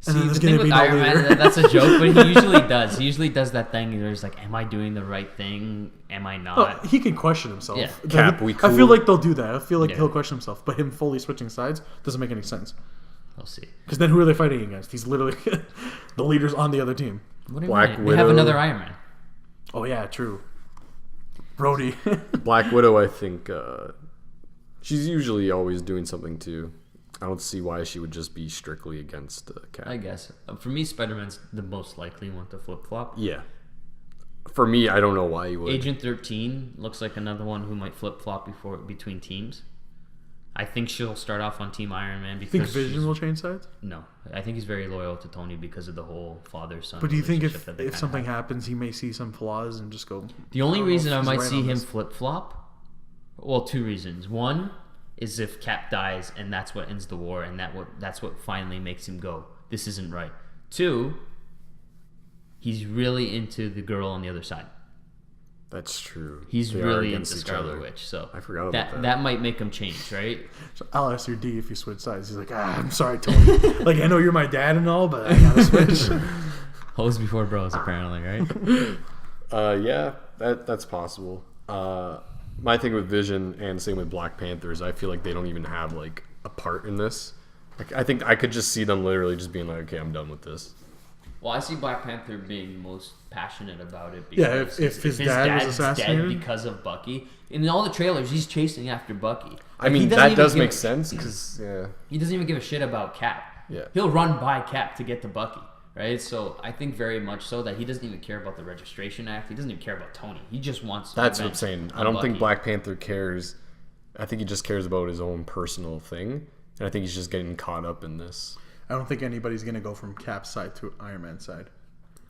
And then See, there's the thing gonna with be no Iron Man, leader. that's a joke, but he usually does. He usually does that thing where he's like, "Am I doing the right thing? Am I not?" Oh, he can question himself. Yeah. Cap, we I feel cool? like they'll do that. I feel like Yeah. he'll question himself, but him fully switching sides doesn't make any sense. We'll see. Because then who are they fighting against? He's literally the leader's on the other team. What do you Black mean? We have Widow. another Iron Man. Oh yeah, true. Brody. Black Widow, I think she's usually always doing something too. I don't see why she would just be strictly against Cap. I guess. For me, Spider-Man's the most likely one to flip-flop. Yeah. For me, I don't know why you would. Agent 13 looks like another one who might flip-flop between teams. I think she'll start off on Team Iron Man because Think Vision she's- will change sides? No, I think he's very loyal to Tony because of the whole father-son. But do you think relationship if that they kinda something have. happens, he may see some flaws and just go? The only I don't know reason if I he's might right see on him this. flip-flop, well, 2 reasons. One is if Cap dies and that's what ends the war, and that's what finally makes him go, this isn't right. 2, he's really into the girl on the other side. That's true. He's They are really against into each Scarlet other. Witch, so I forgot about that. That might make him change, right? So I'll ask your D if you switch sides. He's like, I'm sorry, Tony. Like, I know you're my dad and all, but I gotta switch. Hoes before bros, apparently, right? Yeah, that's possible. My thing with Vision and same with Black Panther is I feel like they don't even have like a part in this. Like I think I could just see them literally just being like, okay, I'm done with this. Well, I see Black Panther being most passionate about it. Yeah, Because if his dad was dad's assassinated? dead because of Bucky. In all the trailers, he's chasing after Bucky. I Like, he mean, doesn't that even does give- make sense because yeah, He doesn't even give a shit about Cap. Yeah. He'll run by Cap to get to Bucky, right? So I think very much so that he doesn't even care about the Registration Act. He doesn't even care about Tony. He just wants. that's what I'm revenge saying. I on don't think Bucky. Black Panther cares. I think he just cares about his own personal thing, and I think he's just getting caught up in this. I don't think anybody's gonna go from Cap's side to Iron Man's side.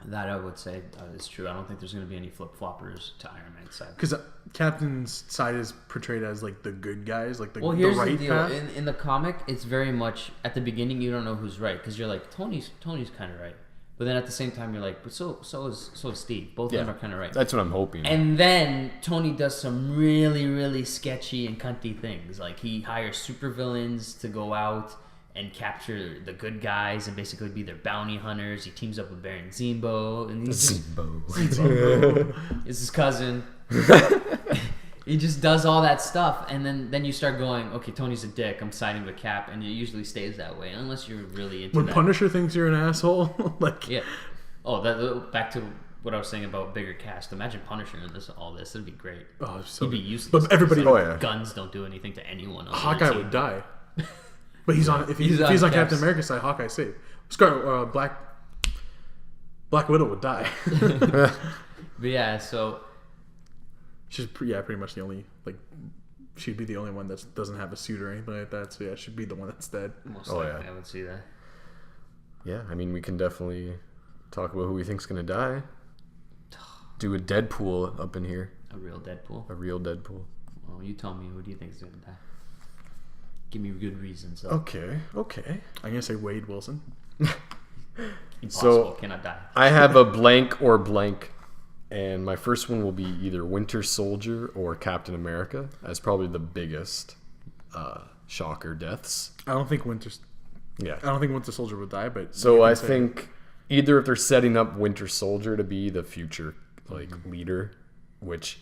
That I would say is true. I don't think there's going to be any flip-floppers to Iron Man's side. Because Captain's side is portrayed as like the good guys, like the Here's right the deal. path. In the comic, it's very much at the beginning you don't know who's right because you're like Tony's kind of right, but then at the same time you're like, but so is Steve. Both of them are kind of right. That's what I'm hoping. And then Tony does some really, really sketchy and cunty things. Like he hires supervillains to go out and capture the good guys and basically be their bounty hunters. He teams up with Baron Zemo. And he's Zemo is his cousin. He just does all that stuff. And then you start going, okay, Tony's a dick. I'm siding with Cap. And it usually stays that way unless you're really into When that. Punisher thinks you're an asshole, like Yeah. Oh, that back to what I was saying about bigger cast. Imagine Punisher in all this. It'd be great. oh, so He'd be useless. But everybody, Guns don't do anything to anyone. On the Hawkeye team. would die. But he's on. If he's on Cap's- Captain America's side, Hawkeye's safe. Black Widow would die. But yeah, so She's pretty much the only she'd be the only one that doesn't have a suit or anything like that. So yeah, she'd be the one that's dead. most Oh, likely yeah. I would see that. Yeah, I mean, we can definitely talk about who we think's gonna die. Do a Deadpool up in here, A real Deadpool. a real Deadpool. Well, you tell me. Who do you think is going to die? Give me good reasons. Though. Okay. I'm gonna say Wade Wilson. Impossible. Cannot die. I have a blank or blank, and my first one will be either Winter Soldier or Captain America as probably the biggest shocker deaths. I don't think Winter Soldier would die, but So you I can say- think either if they're setting up Winter Soldier to be the future leader, which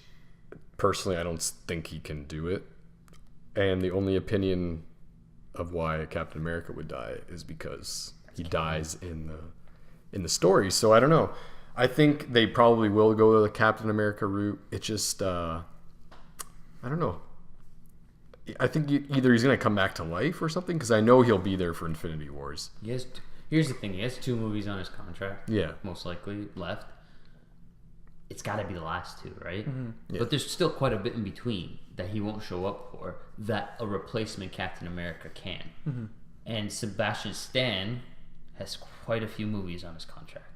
personally I don't think he can do it, and the only opinion of why Captain America would die is because he dies in the story. So I don't know. I think they probably will go the Captain America route. It's just I don't know. I think either he's gonna come back to life or something because I know he'll be there for Infinity Wars. Here's the thing. He has 2 movies on his contract. Yeah. Most likely left. It's got to be the last 2, right? Yeah. But there's still quite a bit in between that he won't show up for that a replacement Captain America can. And Sebastian Stan has quite a few movies on his contract.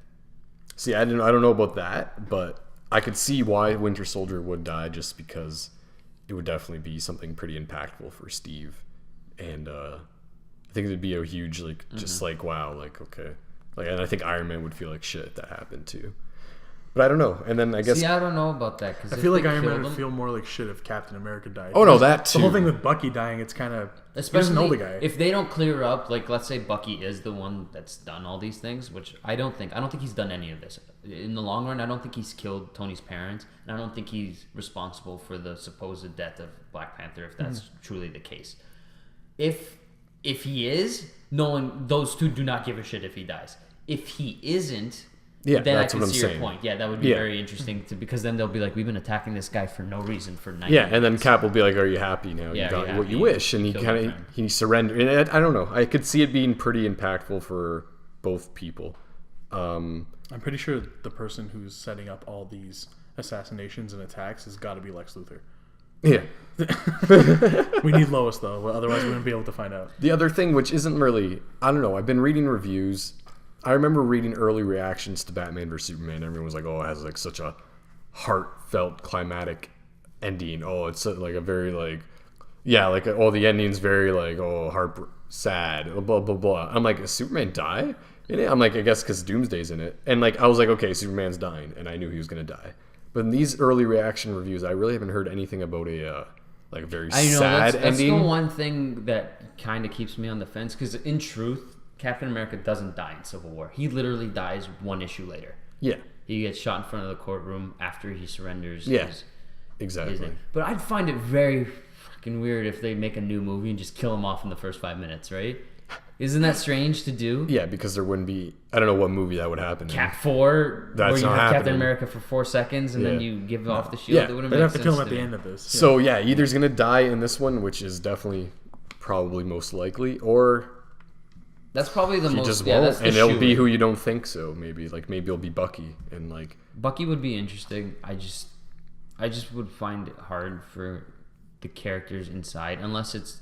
See, I don't know about that, but I could see why Winter Soldier would die just because it would definitely be something pretty impactful for Steve. And I think it'd be a huge, just wow, okay. And I think Iron Man would feel like shit if that happened too. But I don't know. And then I guess... See, I don't know about that. Cause I feel like Iron Man would feel more like shit if Captain America died. Oh, no, that too. The whole thing with Bucky dying, it's kind of... Especially know the guy. if they don't clear up, let's say Bucky is the one that's done all these things, which I don't think he's done any of this. In the long run, I don't think he's killed Tony's parents, and I don't think he's responsible for the supposed death of Black Panther, if that's truly the case. If he is, knowing those 2 do not give a shit if he dies. If he isn't, Yeah, then that's I what can I'm see saying. your point. Yeah, that would be Yeah. very interesting because then they'll be like, we've been attacking this guy for no reason for 90 Yeah, and then minutes. Cap will be like, "Are you happy now? Yeah, You got are you what you happy? wish," and he Killed kind your of friend. he surrendered. And I don't know. I could see it being pretty impactful for both people. I'm pretty sure the person who's setting up all these assassinations and attacks has got to be Lex Luthor. Yeah. We need Lois, though. Otherwise, we wouldn't be able to find out. The other thing, which isn't really, I don't know. I've been reading reviews. I remember reading early reactions to Batman vs Superman. Everyone was like, "Oh, it has such a heartfelt, climatic ending. Oh, it's a very the ending's very sad. Blah blah blah." I'm like, "Does Superman die in it?" I'm like, "I guess because Doomsday's in it." And I was like, "Okay, Superman's dying," and I knew he was gonna die. But in these early reaction reviews, I really haven't heard anything about a very sad that's ending. the one thing that kind of keeps me on the fence because in truth, Captain America doesn't die in Civil War. He literally dies 1 issue later. Yeah, He gets shot in front of the courtroom after he surrenders. Yeah. his exactly. name. But I'd find it very fucking weird if they make a new movie and just kill him off in the first 5 minutes, right? Isn't that strange to do? Yeah, because there wouldn't be. I don't know what movie that would happen in. Cap 4, That's where you not have Captain happening. America for 4 seconds and then Yeah. you give off the shield. Yeah, It wouldn't They'd make have to kill him sense at the me. end of this. So yeah, either he's gonna die in this one, which is definitely probably most likely, or That's probably the he most. just Yeah, won't, that's the and it'll be shoe. who you don't think so. Maybe it'll be Bucky, and Bucky would be interesting. I just would find it hard for the characters inside, unless it's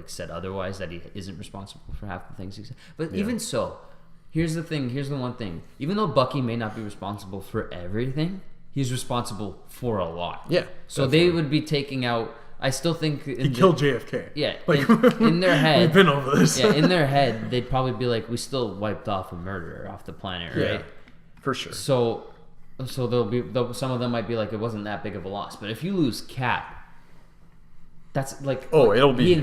said otherwise that he isn't responsible for half the things he said. But even so, Here's the thing. Here's the one thing. Even though Bucky may not be responsible for everything, he's responsible for a lot. Yeah. So they would be taking out. I still think He killed JFK. Yeah, Like, in their head. we've been over this. Yeah, in their head, they'd probably be like, "We still wiped off a murderer off the planet, right?" Yeah, for sure. So some of them might be like, "It wasn't that big of a loss." But if you lose Cap, that's like It'll be he huge.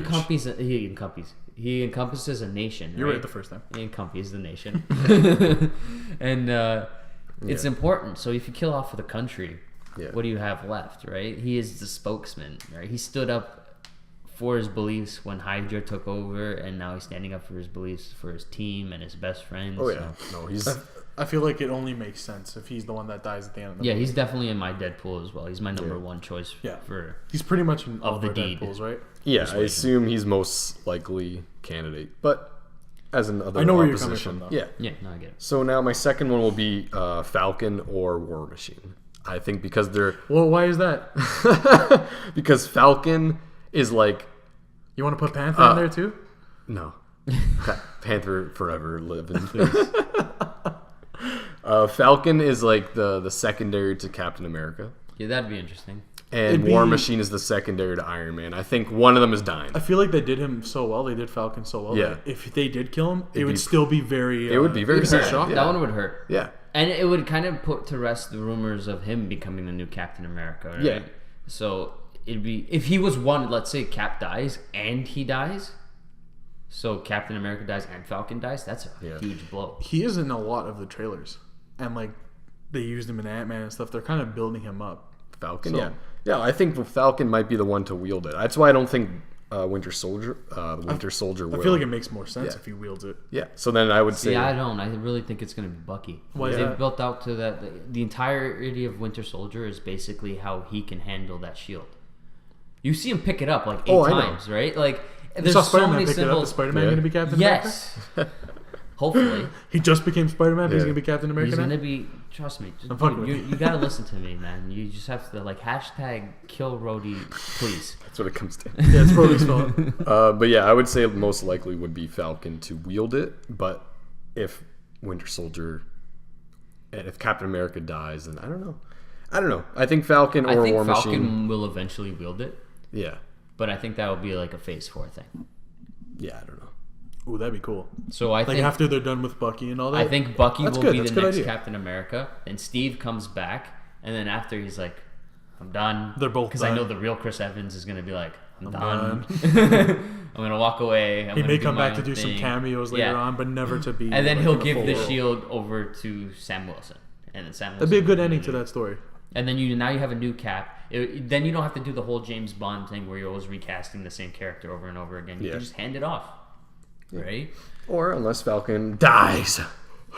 he encompasses a nation. You're right right the first time. He encompasses the nation, and it's important. So if you kill off the country, Yeah. what do you have left, right? He is the spokesman, right? He stood up for his beliefs when Hydra took over, and now he's standing up for his beliefs for his team and his best friends. Oh yeah, no, he's I feel like it only makes sense if he's the one that dies at the end of the Yeah, movie. he's definitely in my Deadpool as well. He's my number Yeah. one choice Yeah. for. He's pretty much in all Of the the deed. Deadpools, right? yeah. I assume he's most likely candidate, but as another I know where you're coming opposition, from, though. yeah. Yeah, no, I get it. So now my second one will be Falcon or War Machine. I think because they're Well, why is that? because Falcon is like You want to put Panther in there too? no Panther forever living. Falcon is like the secondary to Captain America, Yeah, that'd be interesting. and It'd War be- Machine is the secondary to Iron Man. I think one of them is dying. I feel like they did him so well. They did Falcon so well. Yeah. that if they did kill him, it It'd would be- still be very. It would be very sad. shocking. Yeah. That one would hurt. Yeah, And it would kind of put to rest the rumors of him becoming the new Captain America, right? Yeah. So it'd be if he was one, let's say Cap dies and he dies, so Captain America dies and Falcon dies. That's a Yeah. huge blow. He is in a lot of the trailers, and like they used him in Ant-Man and stuff. They're kind of building him up. Falcon. So- Yeah. I think the Falcon might be the one to wield it. That's why I don't think Winter Soldier will. I feel like it makes more sense Yeah. if he wields it. Yeah. So then I would say Yeah, I don't. I really think it's going to be Bucky. Why is They've that? built out to that. The entirety of Winter Soldier is basically how he can handle that shield. You see him pick it up like 8 Oh, I know. times, right? Like You there's saw so Spider-Man many pick it up. Is symbols. Spider-Man Yeah. going to be Captain America? Yes. Hopefully. He just became Spider-Man. But he's Yeah. going to be Captain America He's now? gonna be. Trust me. I'm fucking with you, you. you gotta listen to me, man. You just have to like hashtag kill Rhodey, please. that's what it comes to. Yeah, it's Brody's fault. But yeah, I would say most likely would be Falcon to wield it. But if Winter Soldier and if Captain America dies, then I don't know. I think Falcon I or think War Falcon Machine. will eventually wield it, Yeah. but I think that will be like a Phase 4 thing. Yeah, I don't know. Ooh, that'd be cool. So I Like think after they're done with Bucky and all that. I think Bucky That's will good. be That's the a good next idea. Captain America, and Steve comes back, and then after he's like, "I'm done." They're both because I done. know the real Chris Evans is gonna be like, "I'm done. done. I'm gonna walk away. I'm He gonna may do come my back to own do some thing." cameos later Yeah. on, but never to be. And then like, he'll in a give full the role. shield over to Sam Wilson, and then Sam. That'd be a Wilson good will ending the to new- that story. And then you have a new Cap. Then you don't have to do the whole James Bond thing where you're always recasting the same character over and over again. You Yeah. can just hand it off, right? Or unless Falcon dies,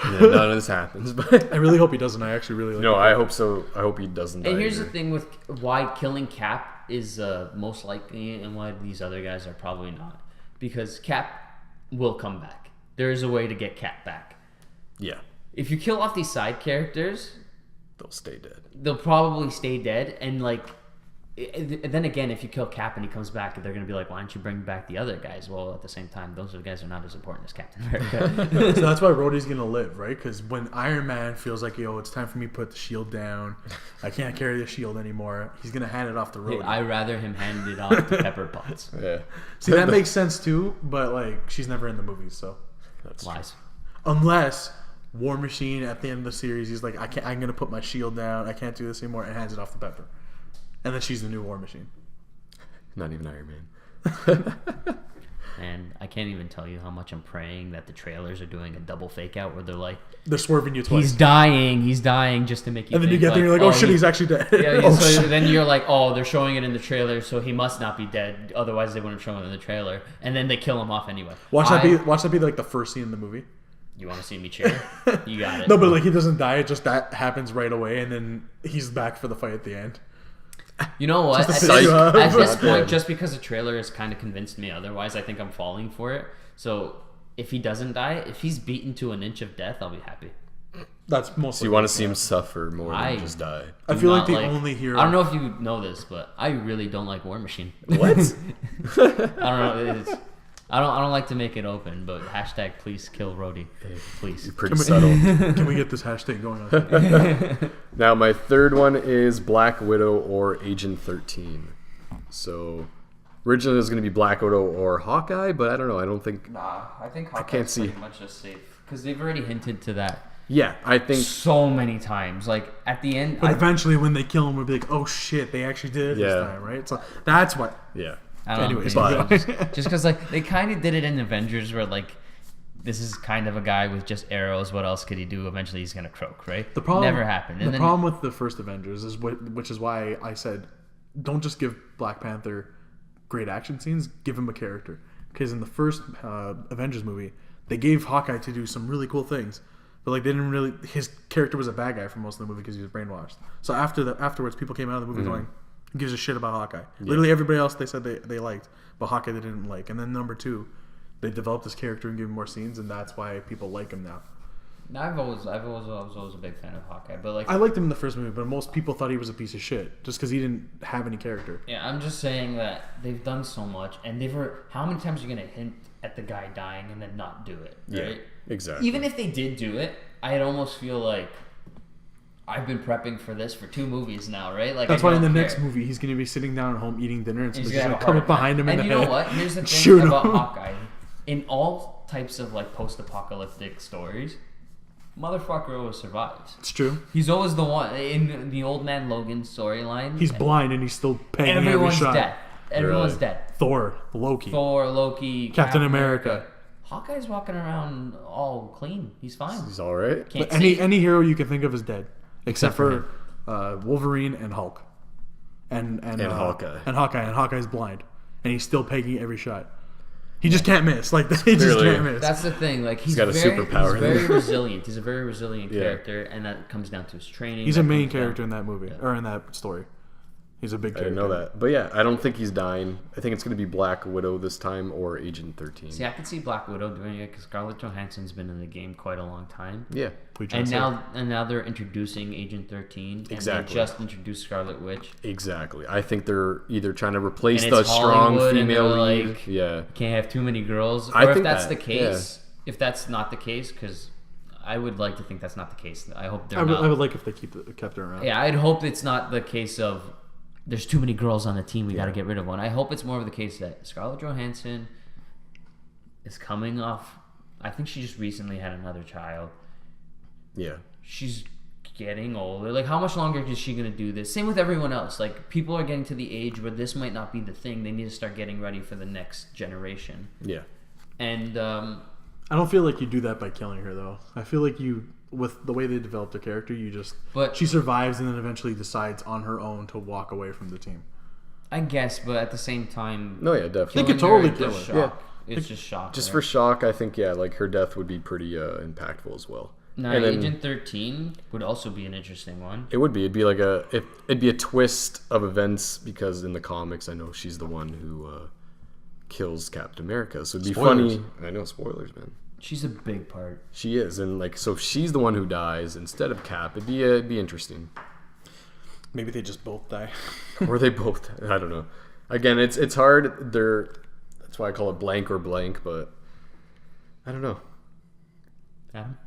then none of this happens. But I really hope he doesn't. I actually really like no, it. I hope so. I hope he doesn't die. And here's the either. thing with why killing Cap is most likely and why these other guys are probably not. Because Cap will come back. There is a way to get Cap back. Yeah, If you kill off these side characters, they'll stay dead. they'll probably stay dead. And then again, if you kill Cap and he comes back, they're going to be like, why don't you bring back the other guys? Well, at the same time, those guys are not as important as Captain America. So that's why Rhodey's gonna live, right? Because when Iron Man feels like, yo, it's time for me to put the shield down, I can't carry the shield anymore. He's gonna hand it off to Rhodey. I'd rather him hand it off to Pepper Potts. Yeah, See, that makes sense too, but like she's never in the movies, so that's Lies. unless War Machine at the end of the series, he's like, I'm gonna put my shield down. I can't do this anymore, and hands it off to Pepper, and then she's the new War Machine. not even Iron Man. And I can't even tell you how much I'm praying that the trailers are doing a double fake out where they're like, They're swerving you twice, he's dying just to make you and then you think, get there, and you're like, oh shit, he's actually dead. Yeah, Oh, so shit. then you're like, oh, they're showing it in the trailer, so he must not be dead. Otherwise, they wouldn't show it in the trailer. And then they kill him off anyway. Watch that be like the first scene in the movie. You want to see me cheer? You got it. No, but like he doesn't die. It just that happens right away, and then he's back for the fight at the end. You know what? Just At to this, set you up. at this Not point, dead. just because the trailer has kind of convinced me otherwise, I think I'm falling for it. So if he doesn't die, if he's beaten to an inch of death, I'll be happy. That's most. So you want to see him suffer more than just die? I Do feel like not the only hero. I don't know if you know this, but I really don't like War Machine. What? I don't know. I don't like to make it open, but hashtag please kill Rhodey. Please. Pretty subtle. Can we get this hashtag going on? Now, my third one is Black Widow or Agent 13. So, originally it was going to be Black Widow or Hawkeye, but I don't know. I don't think... Nah, I think can't Hawkeye's see. pretty much just safe. Because they've already hinted to that Yeah, I think... so many times. Like, at the end... But eventually, when they kill him, we'll be like, "Oh shit, they actually did it Yeah. this time, right?" So that's what. Yeah. I don't Anyways, think but- so. Just because, like, they kind of did it in Avengers where, like, this is kind of a guy with just arrows. What else could he do? Eventually, he's going to croak, right? The problem Never happened. And The then, problem with the first Avengers is which is why I said, don't just give Black Panther great action scenes. Give him a character. Because in the first Avengers movie, they gave Hawkeye to do some really cool things, but like they didn't really. His character was a bad guy for most of the movie because he was brainwashed. So afterwards, people came out of the movie going, "Who gives a shit about Hawkeye?" Literally everybody else they said they liked, but Hawkeye they didn't like. And then number two, they developed this character and gave him more scenes, and that's why people like him now. I was always a big fan of Hawkeye, but like I liked him in the first movie, but most people thought he was a piece of shit just because he didn't have any character. yeah, I'm just saying that they've done so much, and how many times are you gonna hint at the guy dying and then not do it, right? Yeah, exactly. Even if they did do it, I'd almost feel like I've been prepping for this for 2 movies now, right? Like That's I why in the don't next care. movie he's gonna be sitting down at home eating dinner and He's somebody's gonna gonna have a come heart up behind him attack. in And the you head. know what? Here's the Shoot thing about him. Hawkeye. In all types of like post-apocalyptic stories, motherfucker always survives. It's true. He's always the one in the Old Man Logan storyline. He's blind and he's still paying every Everyone's shot. dead. Everyone's Really? dead. Thor, Loki. Thor, Loki, Captain America. Hawkeye's walking around all clean. He's fine. He's all right. Can't But see. any hero you can think of is dead, except for Wolverine and Hulk, and Hawkeye. and Hawkeye's blind, and he's still pegging every shot. He just can't miss. Like he just Clearly. can't miss. That's the thing. Like he's got a very, superpower. He's very resilient. He's a very resilient Yeah. character, and that comes down to his training. He's a that main comes down- character in that movie or in that story. He's a big I character. didn't know that. But yeah, I don't think he's dying. I think it's going to be Black Widow this time or Agent 13. See, I could see Black Widow doing it because Scarlett Johansson's been in the game quite a long time. Yeah. What you trying And to say? now they're introducing Agent 13. And Exactly. they just introduced Scarlet Witch. Exactly. I think they're either trying to replace And the it's strong Hollywood, and female they're lead. like- Yeah. Can't have too many girls. I Or if think that's that, the case, if that's not the case, because I would like to think that's not the case. I hope they're not. I would like if they kept her around. Yeah, I'd hope it's not the case of there's too many girls on the team. We got to get rid of one. I hope it's more of the case that Scarlett Johansson is coming off. I think she just recently had another child. Yeah. She's getting older. Like, how much longer is she going to do this? Same with everyone else. Like, people are getting to the age where this might not be the thing. They need to start getting ready for the next generation. Yeah. And I don't feel like you do that by killing her though. I feel like you, with the way they developed her character, you just But- she survives and then eventually decides on her own to walk away from the team. I guess, but at the same time, No, yeah, definitely. They could killing totally her is kill just her. shock. It's just shock. Just right? for shock, I think, yeah, like her death would be pretty impactful as well. Now, And then- Agent 13 would also be an interesting one. It would be. It'd be like it'd be a twist of events because in the comics, I know she's the one who kills Captain America. So it'd be Spoilers. funny. I know, spoilers, man. She's a big part. She is, and like, so if she's the one who dies instead of Cap, it'd be interesting. Maybe they just both die. Or they both. I don't know. Again, it's hard. That's why I call it blank or blank. But I don't know. Adam?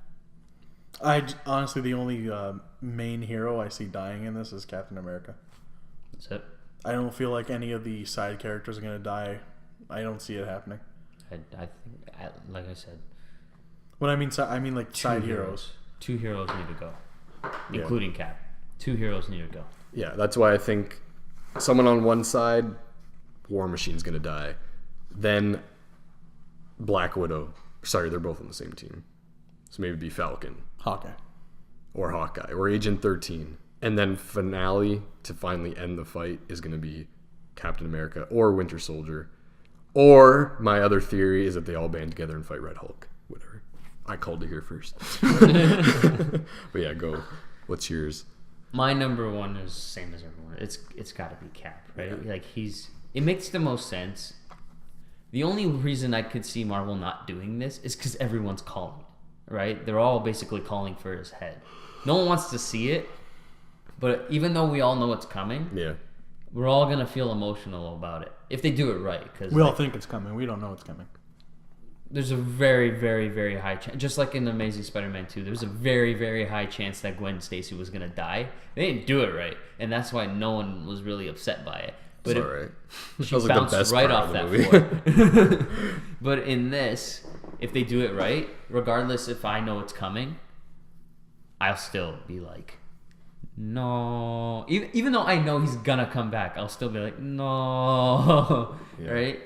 Honestly, the only main hero I see dying in this is Captain America. That's it. I don't feel like any of the side characters are gonna die. I don't see it happening. I think, like I said, When I mean like side heroes. 2 heroes need to go, Yeah. including Cap. 2 heroes need to go. Yeah, that's why I think someone on one side, War Machine's gonna die. Then Black Widow. Sorry, they're both on the same team. So maybe it'd be Falcon Hawkeye. or Hawkeye or Agent 13. And then finale to finally end the fight is gonna be Captain America or Winter Soldier. Or my other theory is that they all band together and fight Red Hulk. Whatever. I called it here first. But yeah, go. What's yours? My number one is same as everyone. It's got to be Cap, right? Yeah. Like it makes the most sense. The only reason I could see Marvel not doing this is because everyone's calling, right? They're all basically calling for his head. No one wants to see it, but even though we all know it's coming, Yeah. we're all gonna feel emotional about it if they do it right. Because We all think it's coming. We don't know it's coming. there's a very, very, very high chance, just like in the Amazing Spider-Man 2, there was a very, very high chance that Gwen Stacy was gonna die. They didn't do it right, and that's why no one was really upset by it. But It's alright. she That was like the bounced best right part off of that the movie. floor. But in this, if they do it right, regardless if I know it's coming, I'll still be like, no. Even though I know he's gonna come back, I'll still be like, no. Yeah. Right?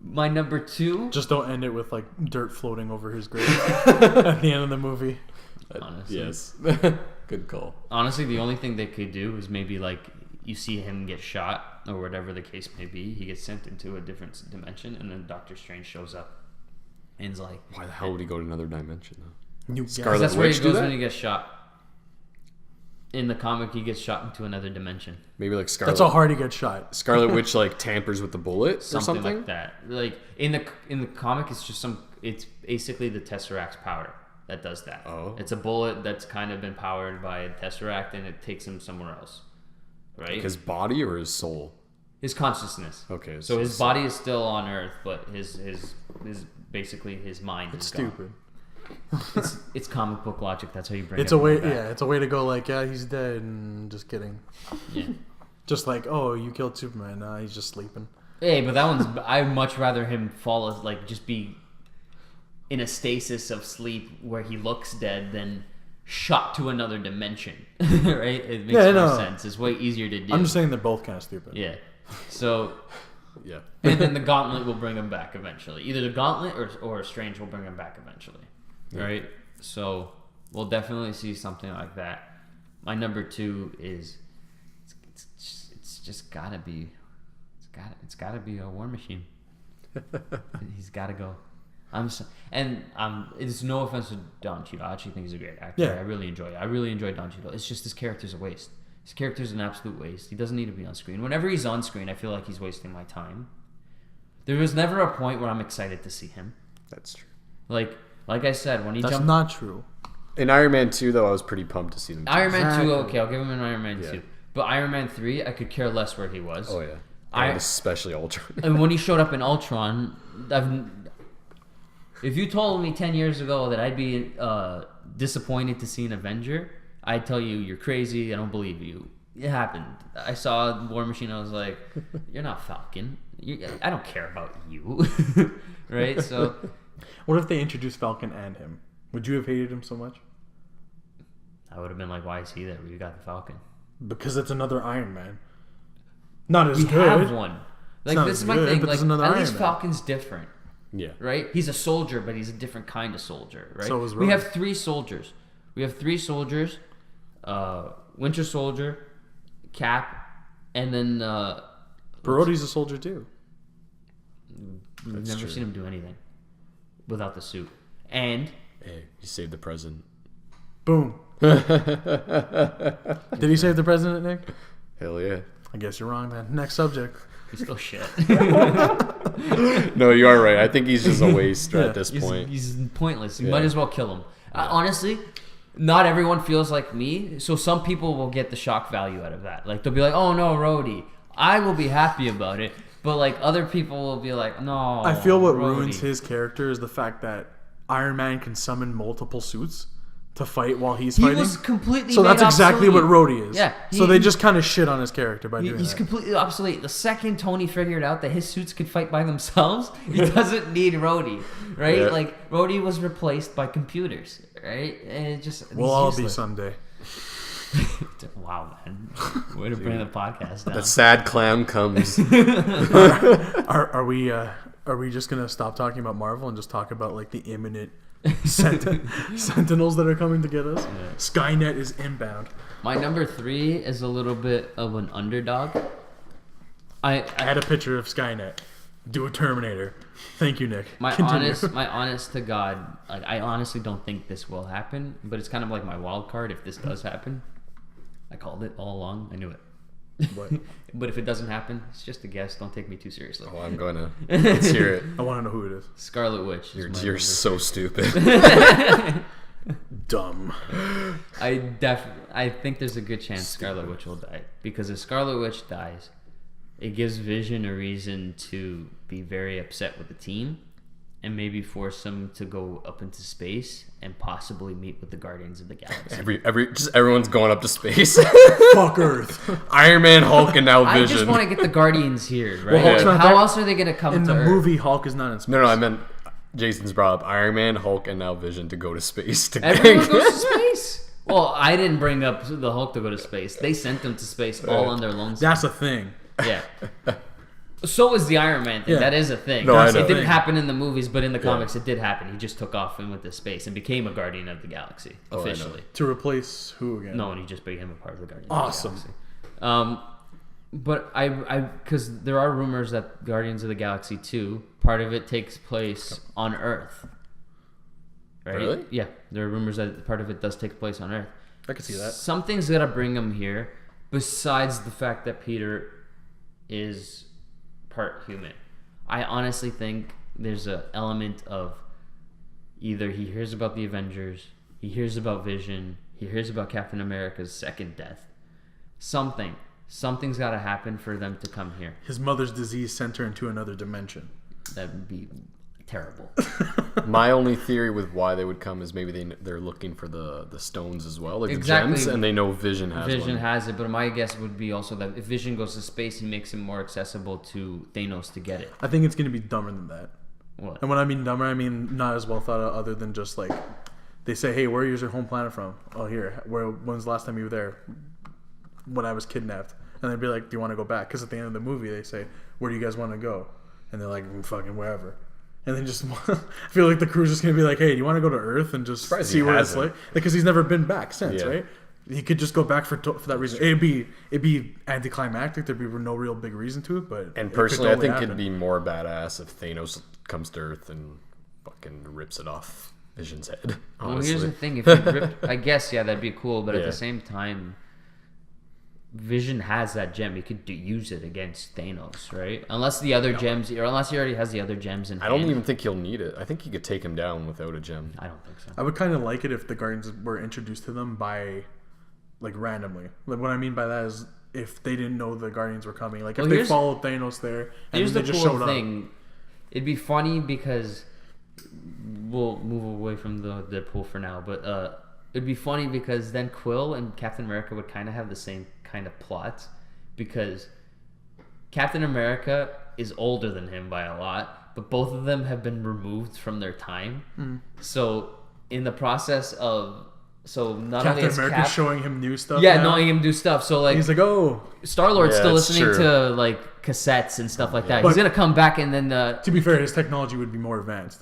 My number 2. Just don't end it with like dirt floating over his grave at the end of the movie. Honestly. Yes. Good call. Honestly, the only thing they could do is maybe like you see him get shot or whatever the case may be. He gets sent into a different dimension, and then Doctor Strange shows up and is like, Why the hell would he go to another dimension though? You Scarlet that's where he Witch do goes that? when he gets shot. In the comic, he gets shot into another dimension. Maybe like Scarlet. That's how hard he gets shot. Scarlet Witch like tampers with the bullet or Something something. like that. Like in the comic, it's just it's basically the Tesseract's power that does that. Oh. It's a bullet that's kind of been powered by a Tesseract, and it takes him somewhere else. Right? His body or his soul? His consciousness. Okay. So his body is still on Earth, but his basically his mind is Stupid. gone. It's comic book logic. That's how you bring It's it a way. back. Yeah, it's a way to go like, yeah, he's dead. And just kidding. Yeah. Just like, oh, you killed Superman. Nah, he's just sleeping. Hey, but that one's. I'd much rather him fall as like just be in a stasis of sleep where he looks dead than shot to another dimension. Right? It makes Yeah, more no. sense. It's way easier to do. I'm just saying they're both kind of stupid. Yeah. So. Yeah. And then the Gauntlet will bring him back eventually. Either the Gauntlet or Strange will bring him back eventually. Right? So we'll definitely see something like that. My number 2 is it's just gotta be it's gotta be a War Machine. He's gotta go. It's no offense to Don Cheadle. I actually think he's a great actor. Yeah. I really enjoy it. I really enjoy Don Cheadle. It's just his character's a waste. His character's an absolute waste. He doesn't need to be on screen. Whenever he's on screen, I feel like he's wasting my time. There was never a point where I'm excited to see him. That's true. Like I said, when he That's jumped not true. In Iron Man 2 though, I was pretty pumped to see them. Iron Man 2, Exactly. okay, I'll give him an Iron Man Yeah. 2. But Iron Man 3, I could care less where he was. Oh yeah. I- And especially Ultron. And when he showed up in Ultron, if you told me 10 years ago that I'd be disappointed to see an Avenger, I'd tell you you're crazy. I don't believe you. It happened. I saw War Machine. I was like, "You're not Falcon. I don't care about you." Right? So What if they introduced Falcon and him? Would you have hated him so much? I would have been like, "Why is he there? We got the Falcon. Because it's another Iron Man. Not as We good. have one." Like not this as is my good, thing. but Like there's another at Iron least Man. Falcon's different. Yeah. Right? He's a soldier, but he's a different kind of soldier, right? So is we Rhodey. have 3 soldiers. Winter Soldier, Cap, and then Brody's a soldier too. we've That's never true. seen him do anything without the suit. And Hey, he saved the president. Boom. Did he save the president, Nick? Hell yeah. I guess you're wrong, man. Next subject. he's still shit. No, you are right. I think he's just a waste Yeah, at this point. He's pointless. You Yeah. might as well kill him. Honestly, not everyone feels like me, so some people will get the shock value out of that. Like they'll be like, "Oh no, Rhodey." I will be happy about it, but like other people will be like, "No." I feel what Rhodey." ruins his character is the fact that Iron Man can summon multiple suits to fight while he's He fighting. was completely. So that's made exactly obsolete. what Rhodey is. Yeah, So they just kind of shit on his character by doing He's that. completely obsolete. The second Tony figured out that his suits could fight by themselves, he doesn't need Rhodey, right? Yeah. Like Rhodey was replaced by computers, right? And it just We'll he's all be useless. someday. Wow, man, way to bring the podcast down. That sad clown comes. Are we just gonna stop talking about Marvel and just talk about like the imminent sentinels that are coming to get us? Skynet is inbound. My number 3 is a little bit of an underdog. I Add a picture of Skynet. Do a Terminator. Thank you, Nick. my Continue. honest to God, like I honestly don't think this will happen, but it's kind of like my wild card if this does happen. I called it all along. I knew it. What? But if it doesn't happen, it's just a guess. Don't take me too seriously. Oh, I'm gonna. Let's hear it. I want to know who it is. Scarlet Witch. Is my You're number. so stupid. Dumb. I think there's a good chance Scarlet Witch will die, because if Scarlet Witch dies, it gives Vision a reason to be very upset with the team, and maybe force him to go up into space and possibly meet with the Guardians of the Galaxy. Everyone's going up to space. Fuck Earth. Iron Man, Hulk, and now I Vision. just want to get the Guardians here, right? Well, Hulk's not How there. else are they going to come In to the Earth? movie, Hulk is not in space. No, I meant Jason's brought up Iron Man, Hulk, and now Vision to go to space. Everyone goes to space. Well, I didn't bring up the Hulk to go to space. They sent him to space all on their lonesome. That's a thing. Yeah. So is the Iron Man thing. Yeah. That is a thing. No, I It know. didn't happen in the movies, but in the comics it did happen. He just took off and went to space and became a Guardian of the Galaxy I know. officially. To replace who again? No, and he just became a part of the Guardians Awesome. of the Galaxy. But I because there are rumors that Guardians of the Galaxy 2, part of it takes place on Earth. Right? Really? Yeah, there are rumors that part of it does take place on Earth. I can see that. Something's got to bring him here besides the fact that Peter is part human. I honestly think there's an element of either he hears about the Avengers, he hears about Vision, he hears about Captain America's second death. Something's got to happen for them to come here. His mother's disease sent her into another dimension. That would be terrible. My only theory with why they would come is maybe they're looking for the stones as well, like Exactly. the gems, and they know Vision has Vision one. has it, but my guess would be also that if Vision goes to space, he makes it more accessible to Thanos to get it. I think it's going to be dumber than that. What? And when I mean dumber, I mean not as well thought out other than just like they say, hey, where is your home planet from? Oh, here. When's the last time you were there? When I was kidnapped. And they'd be like, do you want to go back? Because at the end of the movie, they say, where do you guys want to go? And they're like, fucking wherever. And then just I feel like the crew's just going to be like, hey, do you want to go to Earth and just Surprised see he what it's hasn't. like? Because he's never been back since, Yeah. right? He could just go back for that reason. It'd be anticlimactic. There'd be no real big reason to it. But And it could personally, I totally think happen. it'd be more badass if Thanos comes to Earth and fucking rips it off Vision's head. Well, Honestly. here's the thing: if you ripped, I guess that'd be cool. But at Yeah. the same time, Vision has that gem. He could use it against Thanos, right? Unless the other gems, or unless he already has the other gems in I don't hand. even think he'll need it. I think he could take him down without a gem. I don't think so. I would kind of like it if the Guardians were introduced to them by, like, randomly. Like, what I mean by that is if they didn't know the Guardians were coming. Like, if Well, they here's- followed Thanos there and Here's then the they just cool showed up. thing: it'd be funny because we'll move away from the Deadpool for now, but it'd be funny because then Quill and Captain America would kind of have the same kind of plot, because Captain America is older than him by a lot, but both of them have been removed from their time. So in the process of not only Captain is America's showing him new stuff. yeah, now. knowing him do stuff. So like He's like, oh. Star-Lord's Yeah, still it's listening true. to like cassettes and stuff like that. But- He's gonna come back and then To be fair, his technology would be more advanced.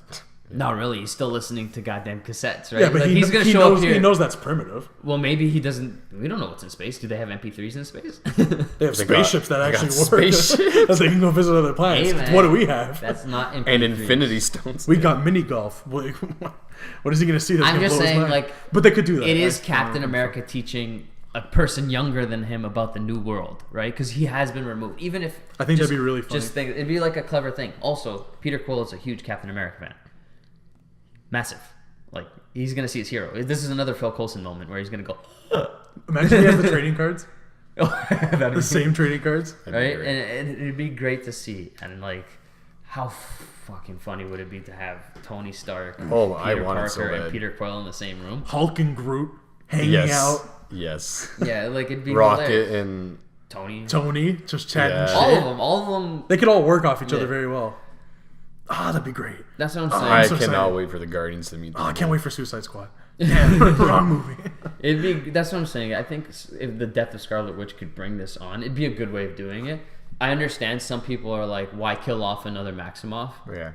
not really. He's still listening to goddamn cassettes, right? Yeah, but like, he, he's gonna he show knows, up here. He knows that's primitive. Well, maybe he doesn't. We don't know what's in space. Do they have MP3s in space? They have They spaceships got- that they got actually work. spaceships. That they can go visit other planets. Hey, man. What do we have? That's not MP3s. And Infinity Stones. We got mini golf. What is he going to see? That's I'm gonna just blow his saying, mind? like, but they could do that. It is I- Captain America teaching a person younger than him about the new world, right? Because he has been removed. Even if I think that'd be really funny. Just think it'd be like a clever thing. Also, Peter Quill is a huge Captain America fan. Massive. Like he's gonna see his hero. This is another Phil Coulson moment where he's gonna go, Imagine he has the trading cards, that'd the be- same trading cards. That'd be right? great. And it'd be great to see. And like, how fucking funny would it be to have Tony Stark, Oh, I Peter want it so Parker, and bad. Peter Quill in the same room? Hulk and Groot hanging Yes. out. Yes. Yeah, like it'd be Rocket hilarious. and Tony, Tony just chatting Yeah. shit. all of them. They could all work off each Yeah. other very well. Ah, that'd be great. That's what I'm saying. I'm I so cannot excited. wait for the Guardians to meet them. Oh, I can't wait for Suicide Squad. Damn, wrong movie. It'd be that's what I'm saying. I think if the death of Scarlet Witch could bring this on, it'd be a good way of doing it. I understand some people are like, why kill off another Maximoff? Yeah.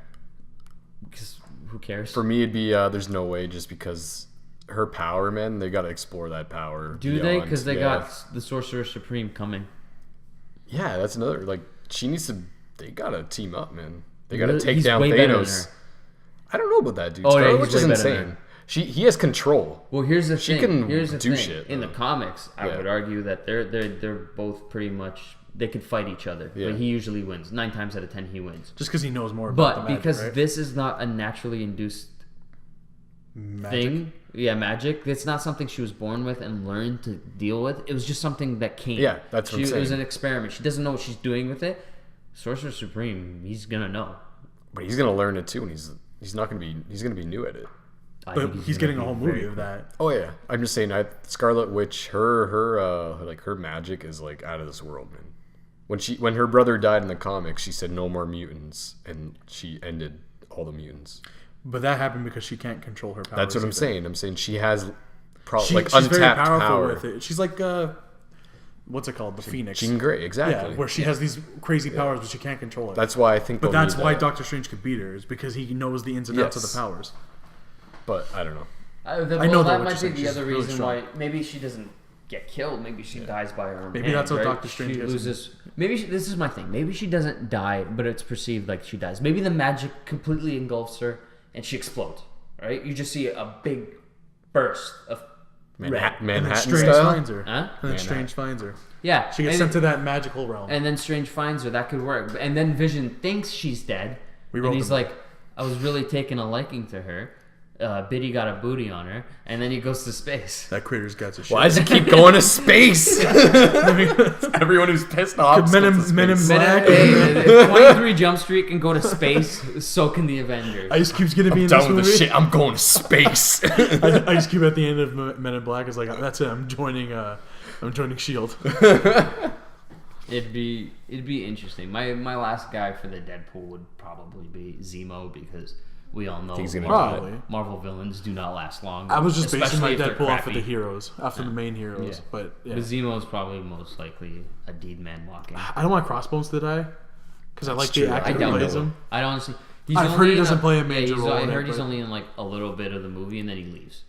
Because who cares? For me, it'd be there's no way, just because her power, man. They got to explore that power. Do they? beyond- Because they yeah. got the Sorcerer Supreme coming. Yeah, that's another. Like, she needs to. They gotta team up, man. They gotta Really? take He's down way better than Thanos. her. I don't know about that, dude. Oh, yeah, Scarlet he's Witch way is better than insane. her. He has control. Well, here's the She thing. can Here's the do thing. shit, In the though. comics, I Yeah. would argue that they're both pretty much they could fight each other, Yeah. but he usually wins. 9 times out of 10, he wins. Just because he knows more about the But magic, because right? this is not a naturally induced magic. thing, yeah, magic. It's not something she was born with and learned to deal with. It was just something that came. Yeah, that's what I'm It was saying. an experiment. She doesn't know what she's doing with it. Sorcerer Supreme, he's gonna know. But he's gonna learn it too, and he's he's not gonna be. He's gonna be new at it. I But think he's gonna getting a be whole very movie of cool. that. Oh yeah, I'm just saying. Scarlet Witch, her magic is like out of this world, man. When her brother died in the comics, she said no more mutants, and she ended all the mutants. But that happened because she can't control her powers. That's what I'm either. saying. I'm saying she has She's untapped very powerful power. with it. She's like what's it called? The Phoenix. Jean Grey, Yeah, exactly. where she has these crazy powers, but she can't control it. That's why I think. but they'll that's need why that. Doctor Strange could beat her, is because he knows the ins and outs of Yes. the powers. But I don't know. I know that though might what be you're saying. the She's other really reason strong. why maybe she doesn't get killed. Maybe she dies by her own Maybe hand, that's what right? Doctor Strange She gets. loses. Maybe this is my thing. Maybe she doesn't die, but it's perceived like she dies. Maybe the magic completely engulfs her and she explodes. Right? You just see a big burst of red. And then Manhattan Strange style. finds her. Huh? And then Manhattan. Strange finds her. Yeah, She gets and, sent to that magical realm. and then Strange finds her. That could work. And then Vision thinks she's dead, We and wrote he's them. like, "I was really taking a liking to her. Biddy got a booty on her," and then he goes to space. That crater's got to shit. Why does it keep going to space? Everyone who's pissed off. Men goes to in space. Black. If 23 Jump Street can go to space, so can the Avengers. Ice Cube's gonna be in this Done with movie. the shit. I'm going to space. Ice Cube at the end of Men in Black is like, that's it. I'm joining Shield. It'd be interesting. My last guy for the Deadpool would probably be Zemo, because we all know He's gonna Probably. Marvel villains do not last long. I was just basing my especially if they're Deadpool off of crappy. the heroes, after the main heroes. Yeah. But yeah. But Zemo's probably most likely a deed man walking. I don't want Crossbones to die because I like true. the I actor who doubt plays it. him. I don't honestly. I've heard he doesn't play a major role I in it, heard he's but- only in like a little bit of the movie and then he leaves.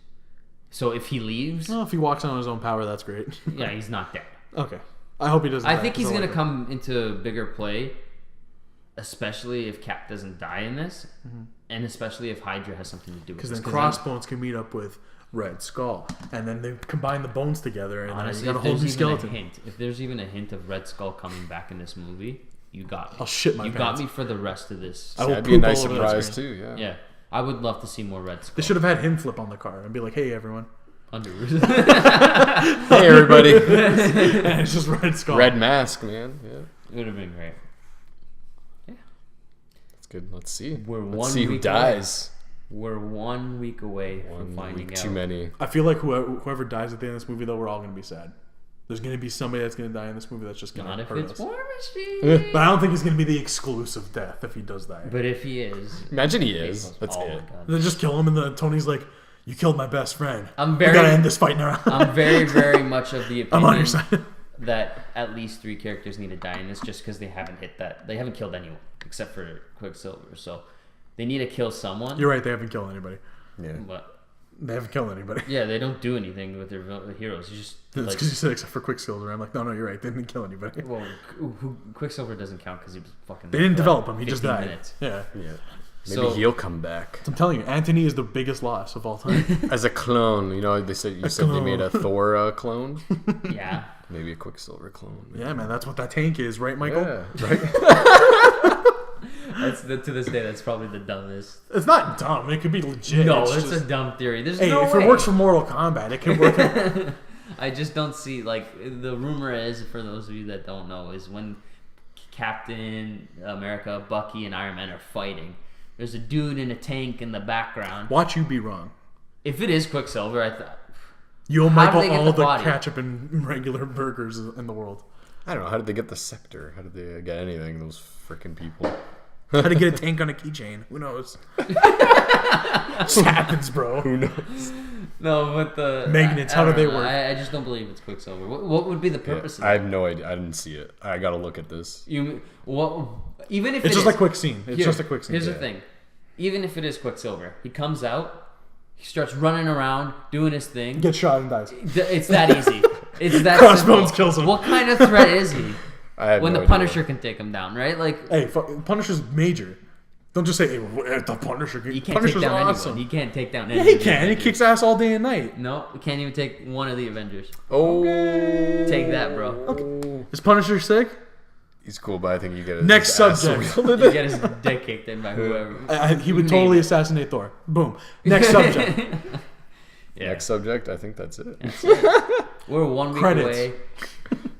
So if he leaves, Well, if he walks on his own power, that's great. yeah, he's not dead. Okay. I hope he doesn't. I die, think 'cause he's I gonna like come into bigger play, especially if Cap doesn't die in this, and especially if Hydra has something to do with Because this. then Crossbones can meet up with Red Skull, and then they combine the bones together, and honestly, you got a if whole there's new even skeleton. a hint, if there's even a hint of Red Skull coming back in this movie, you got me. I'll shit my You pants. got me for the rest of this. I will That'd be a poop nice all over that surprise screen. too. Yeah. Yeah, I would love to see more Red Skull. They should have had him flip on the car and be like, "Hey, everyone," Under. Hey everybody. and it's just Red Skull. Red mask, man. Yeah. It would have been great. That's good. Let's see. We're Let's one see who week dies. We're 1 week away from One finding week out. too many. I feel like whoever dies at the end of this movie, though, we're all gonna be sad. There's gonna be somebody that's gonna die in this movie that's just Not gonna if hurt it's us. War Machine. But I don't think he's gonna be the exclusive death if he does die. But if he is, Imagine he is. That's oh it. my god. They just kill him, and then Tony's like, "You killed my best friend. I'm We gotta very, end this fight now." I'm very, very much of the I'm on your opinion side. that at least 3 characters need to die in this, just because they haven't hit that. They haven't killed anyone except for Quicksilver. So they need to kill someone. You're right. They haven't killed anybody. Yeah. But They haven't killed anybody. yeah, they don't do anything with their heroes. You just It's like, because you said except for Quicksilver. I'm like, no, you're right. They didn't kill anybody. well, Quicksilver doesn't count because he was fucking. They didn't for develop like him. He just 15 died. minutes. Yeah. Yeah. Maybe So- he'll come back I'm telling you, Anthony is the biggest loss of all time. as a clone. You know, they said you said they clone. made a Thor clone. Yeah. Maybe a Quicksilver clone. Yeah, man, that's what that tank is, right, Michael? Yeah. Right. That's to this day. That's probably the dumbest. It's not dumb. It could be legit. No, It's it's just- a dumb theory. There's Hey, no if way. it works for Mortal Kombat, it can work. I just don't see, like, the rumor is, for those of you that don't know, is when Captain America, Bucky, and Iron Man are fighting, there's a dude in a tank in the background. Watch you be wrong. If it is Quicksilver, I thought, You owe How do Michael they get all the the body? ketchup and regular burgers in the world. I don't know. How did they get the scepter? How did they get anything? Those freaking people. How to get a tank on a keychain? Who knows? Just happens, bro. Who knows? no, but the Magnets, I how do don't they know. work? I just don't believe it's Quicksilver. What would be the purpose I of have no idea. I didn't see it. I gotta look at this. you? What? Even if It's it just is- a quick scene. It's Here, just a quick scene. Here's the thing. Even if it is Quicksilver, he comes out, he starts running around, doing his thing. Get shot and dies. It's that easy. It's that Crossbones simple. kills him. What kind of threat is he? I have When no the idea. Punisher can take him down, right? Like, Hey, Punisher's major. Don't just say, hey, the Punisher. he can't Punisher's take down awesome. anyone. He can't take down Yeah, anyone. he can. He kicks ass all day and night. No, he can't even take one of the Avengers. Oh, Take that, bro. Okay. Is Punisher sick? He's cool, but I think you get his Next ass subject. wheeled. You get his dick kicked in by whoever. He would Name totally it. assassinate Thor. Boom. Next subject. Yeah. Next subject. I think that's it. We're 1 week Credits. away.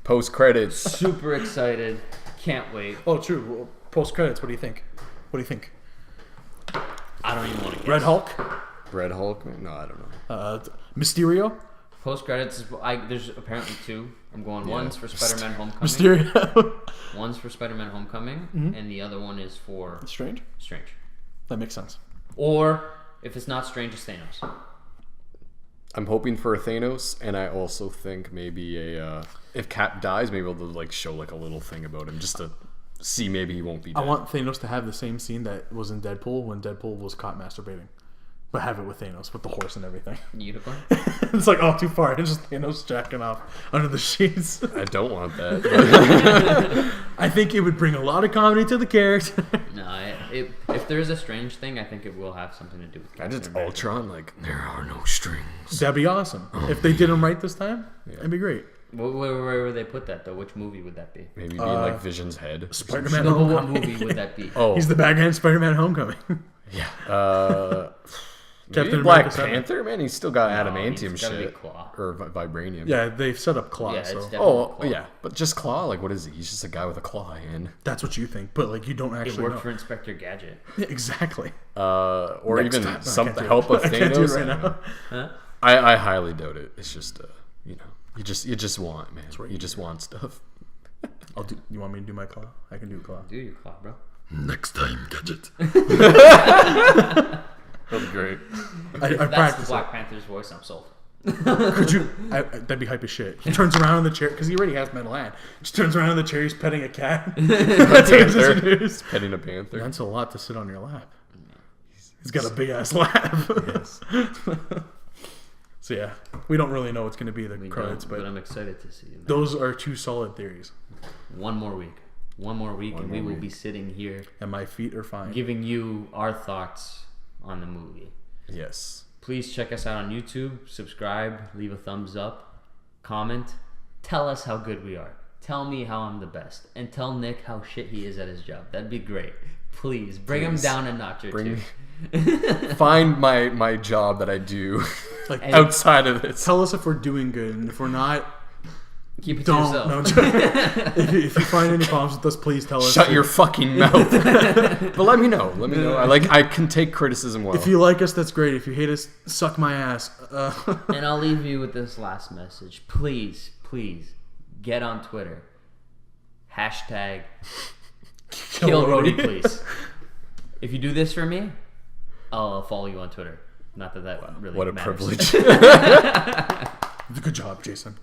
Post credits. Super excited. Can't wait. Oh, true. Well, post credits. What do you think? What do you think? I don't even want to guess. Red Hulk, Red Hulk? No, I don't know. Mysterio, Post credits. There's apparently 2. I'm going. One's for Spider-Man Homecoming. Mysterio. One's for Spider-Man Homecoming, and the other one is for Strange. Strange. That makes sense. Or if it's not Strange, it's Thanos. I'm hoping for a Thanos, and I also think maybe if Cap dies, maybe they'll like show like a little thing about him just to see maybe he won't be dead. I want Thanos to have the same scene that was in Deadpool when Deadpool was caught masturbating. But have it with Thanos, with the horse and everything. Unicorn. It's like, oh, too far. It's just Thanos jacking off under the sheets. I don't want that. I think it would bring a lot of comedy to the character. No, if there's a Strange thing, I think it will have something to do with And it's Captain America. Ultron, like, there are no strings. That'd be awesome. If they did him right this time, that'd be great. Where would they put that though? Which movie would that be? Maybe be like Vision's head. Spider-Man No, but what Homecoming. movie would that be? Oh, He's the bad guy in Spider-Man Homecoming. yeah. Maybe Captain Black America 7. Panther, man. He's still got No, adamantium he's gotta be shit. Claw. Or vibranium. Yeah, they've set up Claw, Yeah, it's so definitely Oh, Claw. yeah. But just Claw? Like, what is he? He's just a guy with a claw hand. that's what you think. But like, you don't It actually worked know. for Inspector Gadget. Yeah, exactly. Or Next even time. No, I some can't do help it. of I can't do it Thanos. right I don't now. know. Huh? I highly doubt it. It's just, you know, you just want, man. right. You just want stuff. I'll do. You want me to do my Claw? I can do Claw. Do your Claw, bro. Next time, Gadget. That'd be great. I If that's practice the it. Black Panther's voice, I'm sold. Could you? That'd be hype as shit. He turns around in the chair because he already has metal hand. Just turns around in the chair. He's petting a cat. That's how he's Panther. introduced. Petting a panther. That's a lot to sit on your lap. He's got a big ass lap. So yeah, we don't really know what's going to be the We credits, don't, but but I'm excited to see them. those are 2 solid theories, One more week, and we will be sitting here and my feet are fine. giving you our thoughts on the movie. Yes. Please check us out on YouTube, subscribe, leave a thumbs up, comment, tell us how good we are. Tell me how I'm the best, and tell Nick how shit he is at his job. That'd be great. Please bring him down a notch or two. Find my job that I do Like, Hey, outside of this. tell us if we're doing good, and if we're not, keep it to don't. yourself. No, if you find any problems with us, please tell us. Shut your fucking mouth. But let me know. Let me know. I can take criticism well. If you like us, that's great. If you hate us, suck my ass. And I'll leave you with this last message. Please get on Twitter. Hashtag kill Rhodey, please. If you do this for me, I'll follow you on Twitter. Not that really what a matters. privilege. Good job, Jason.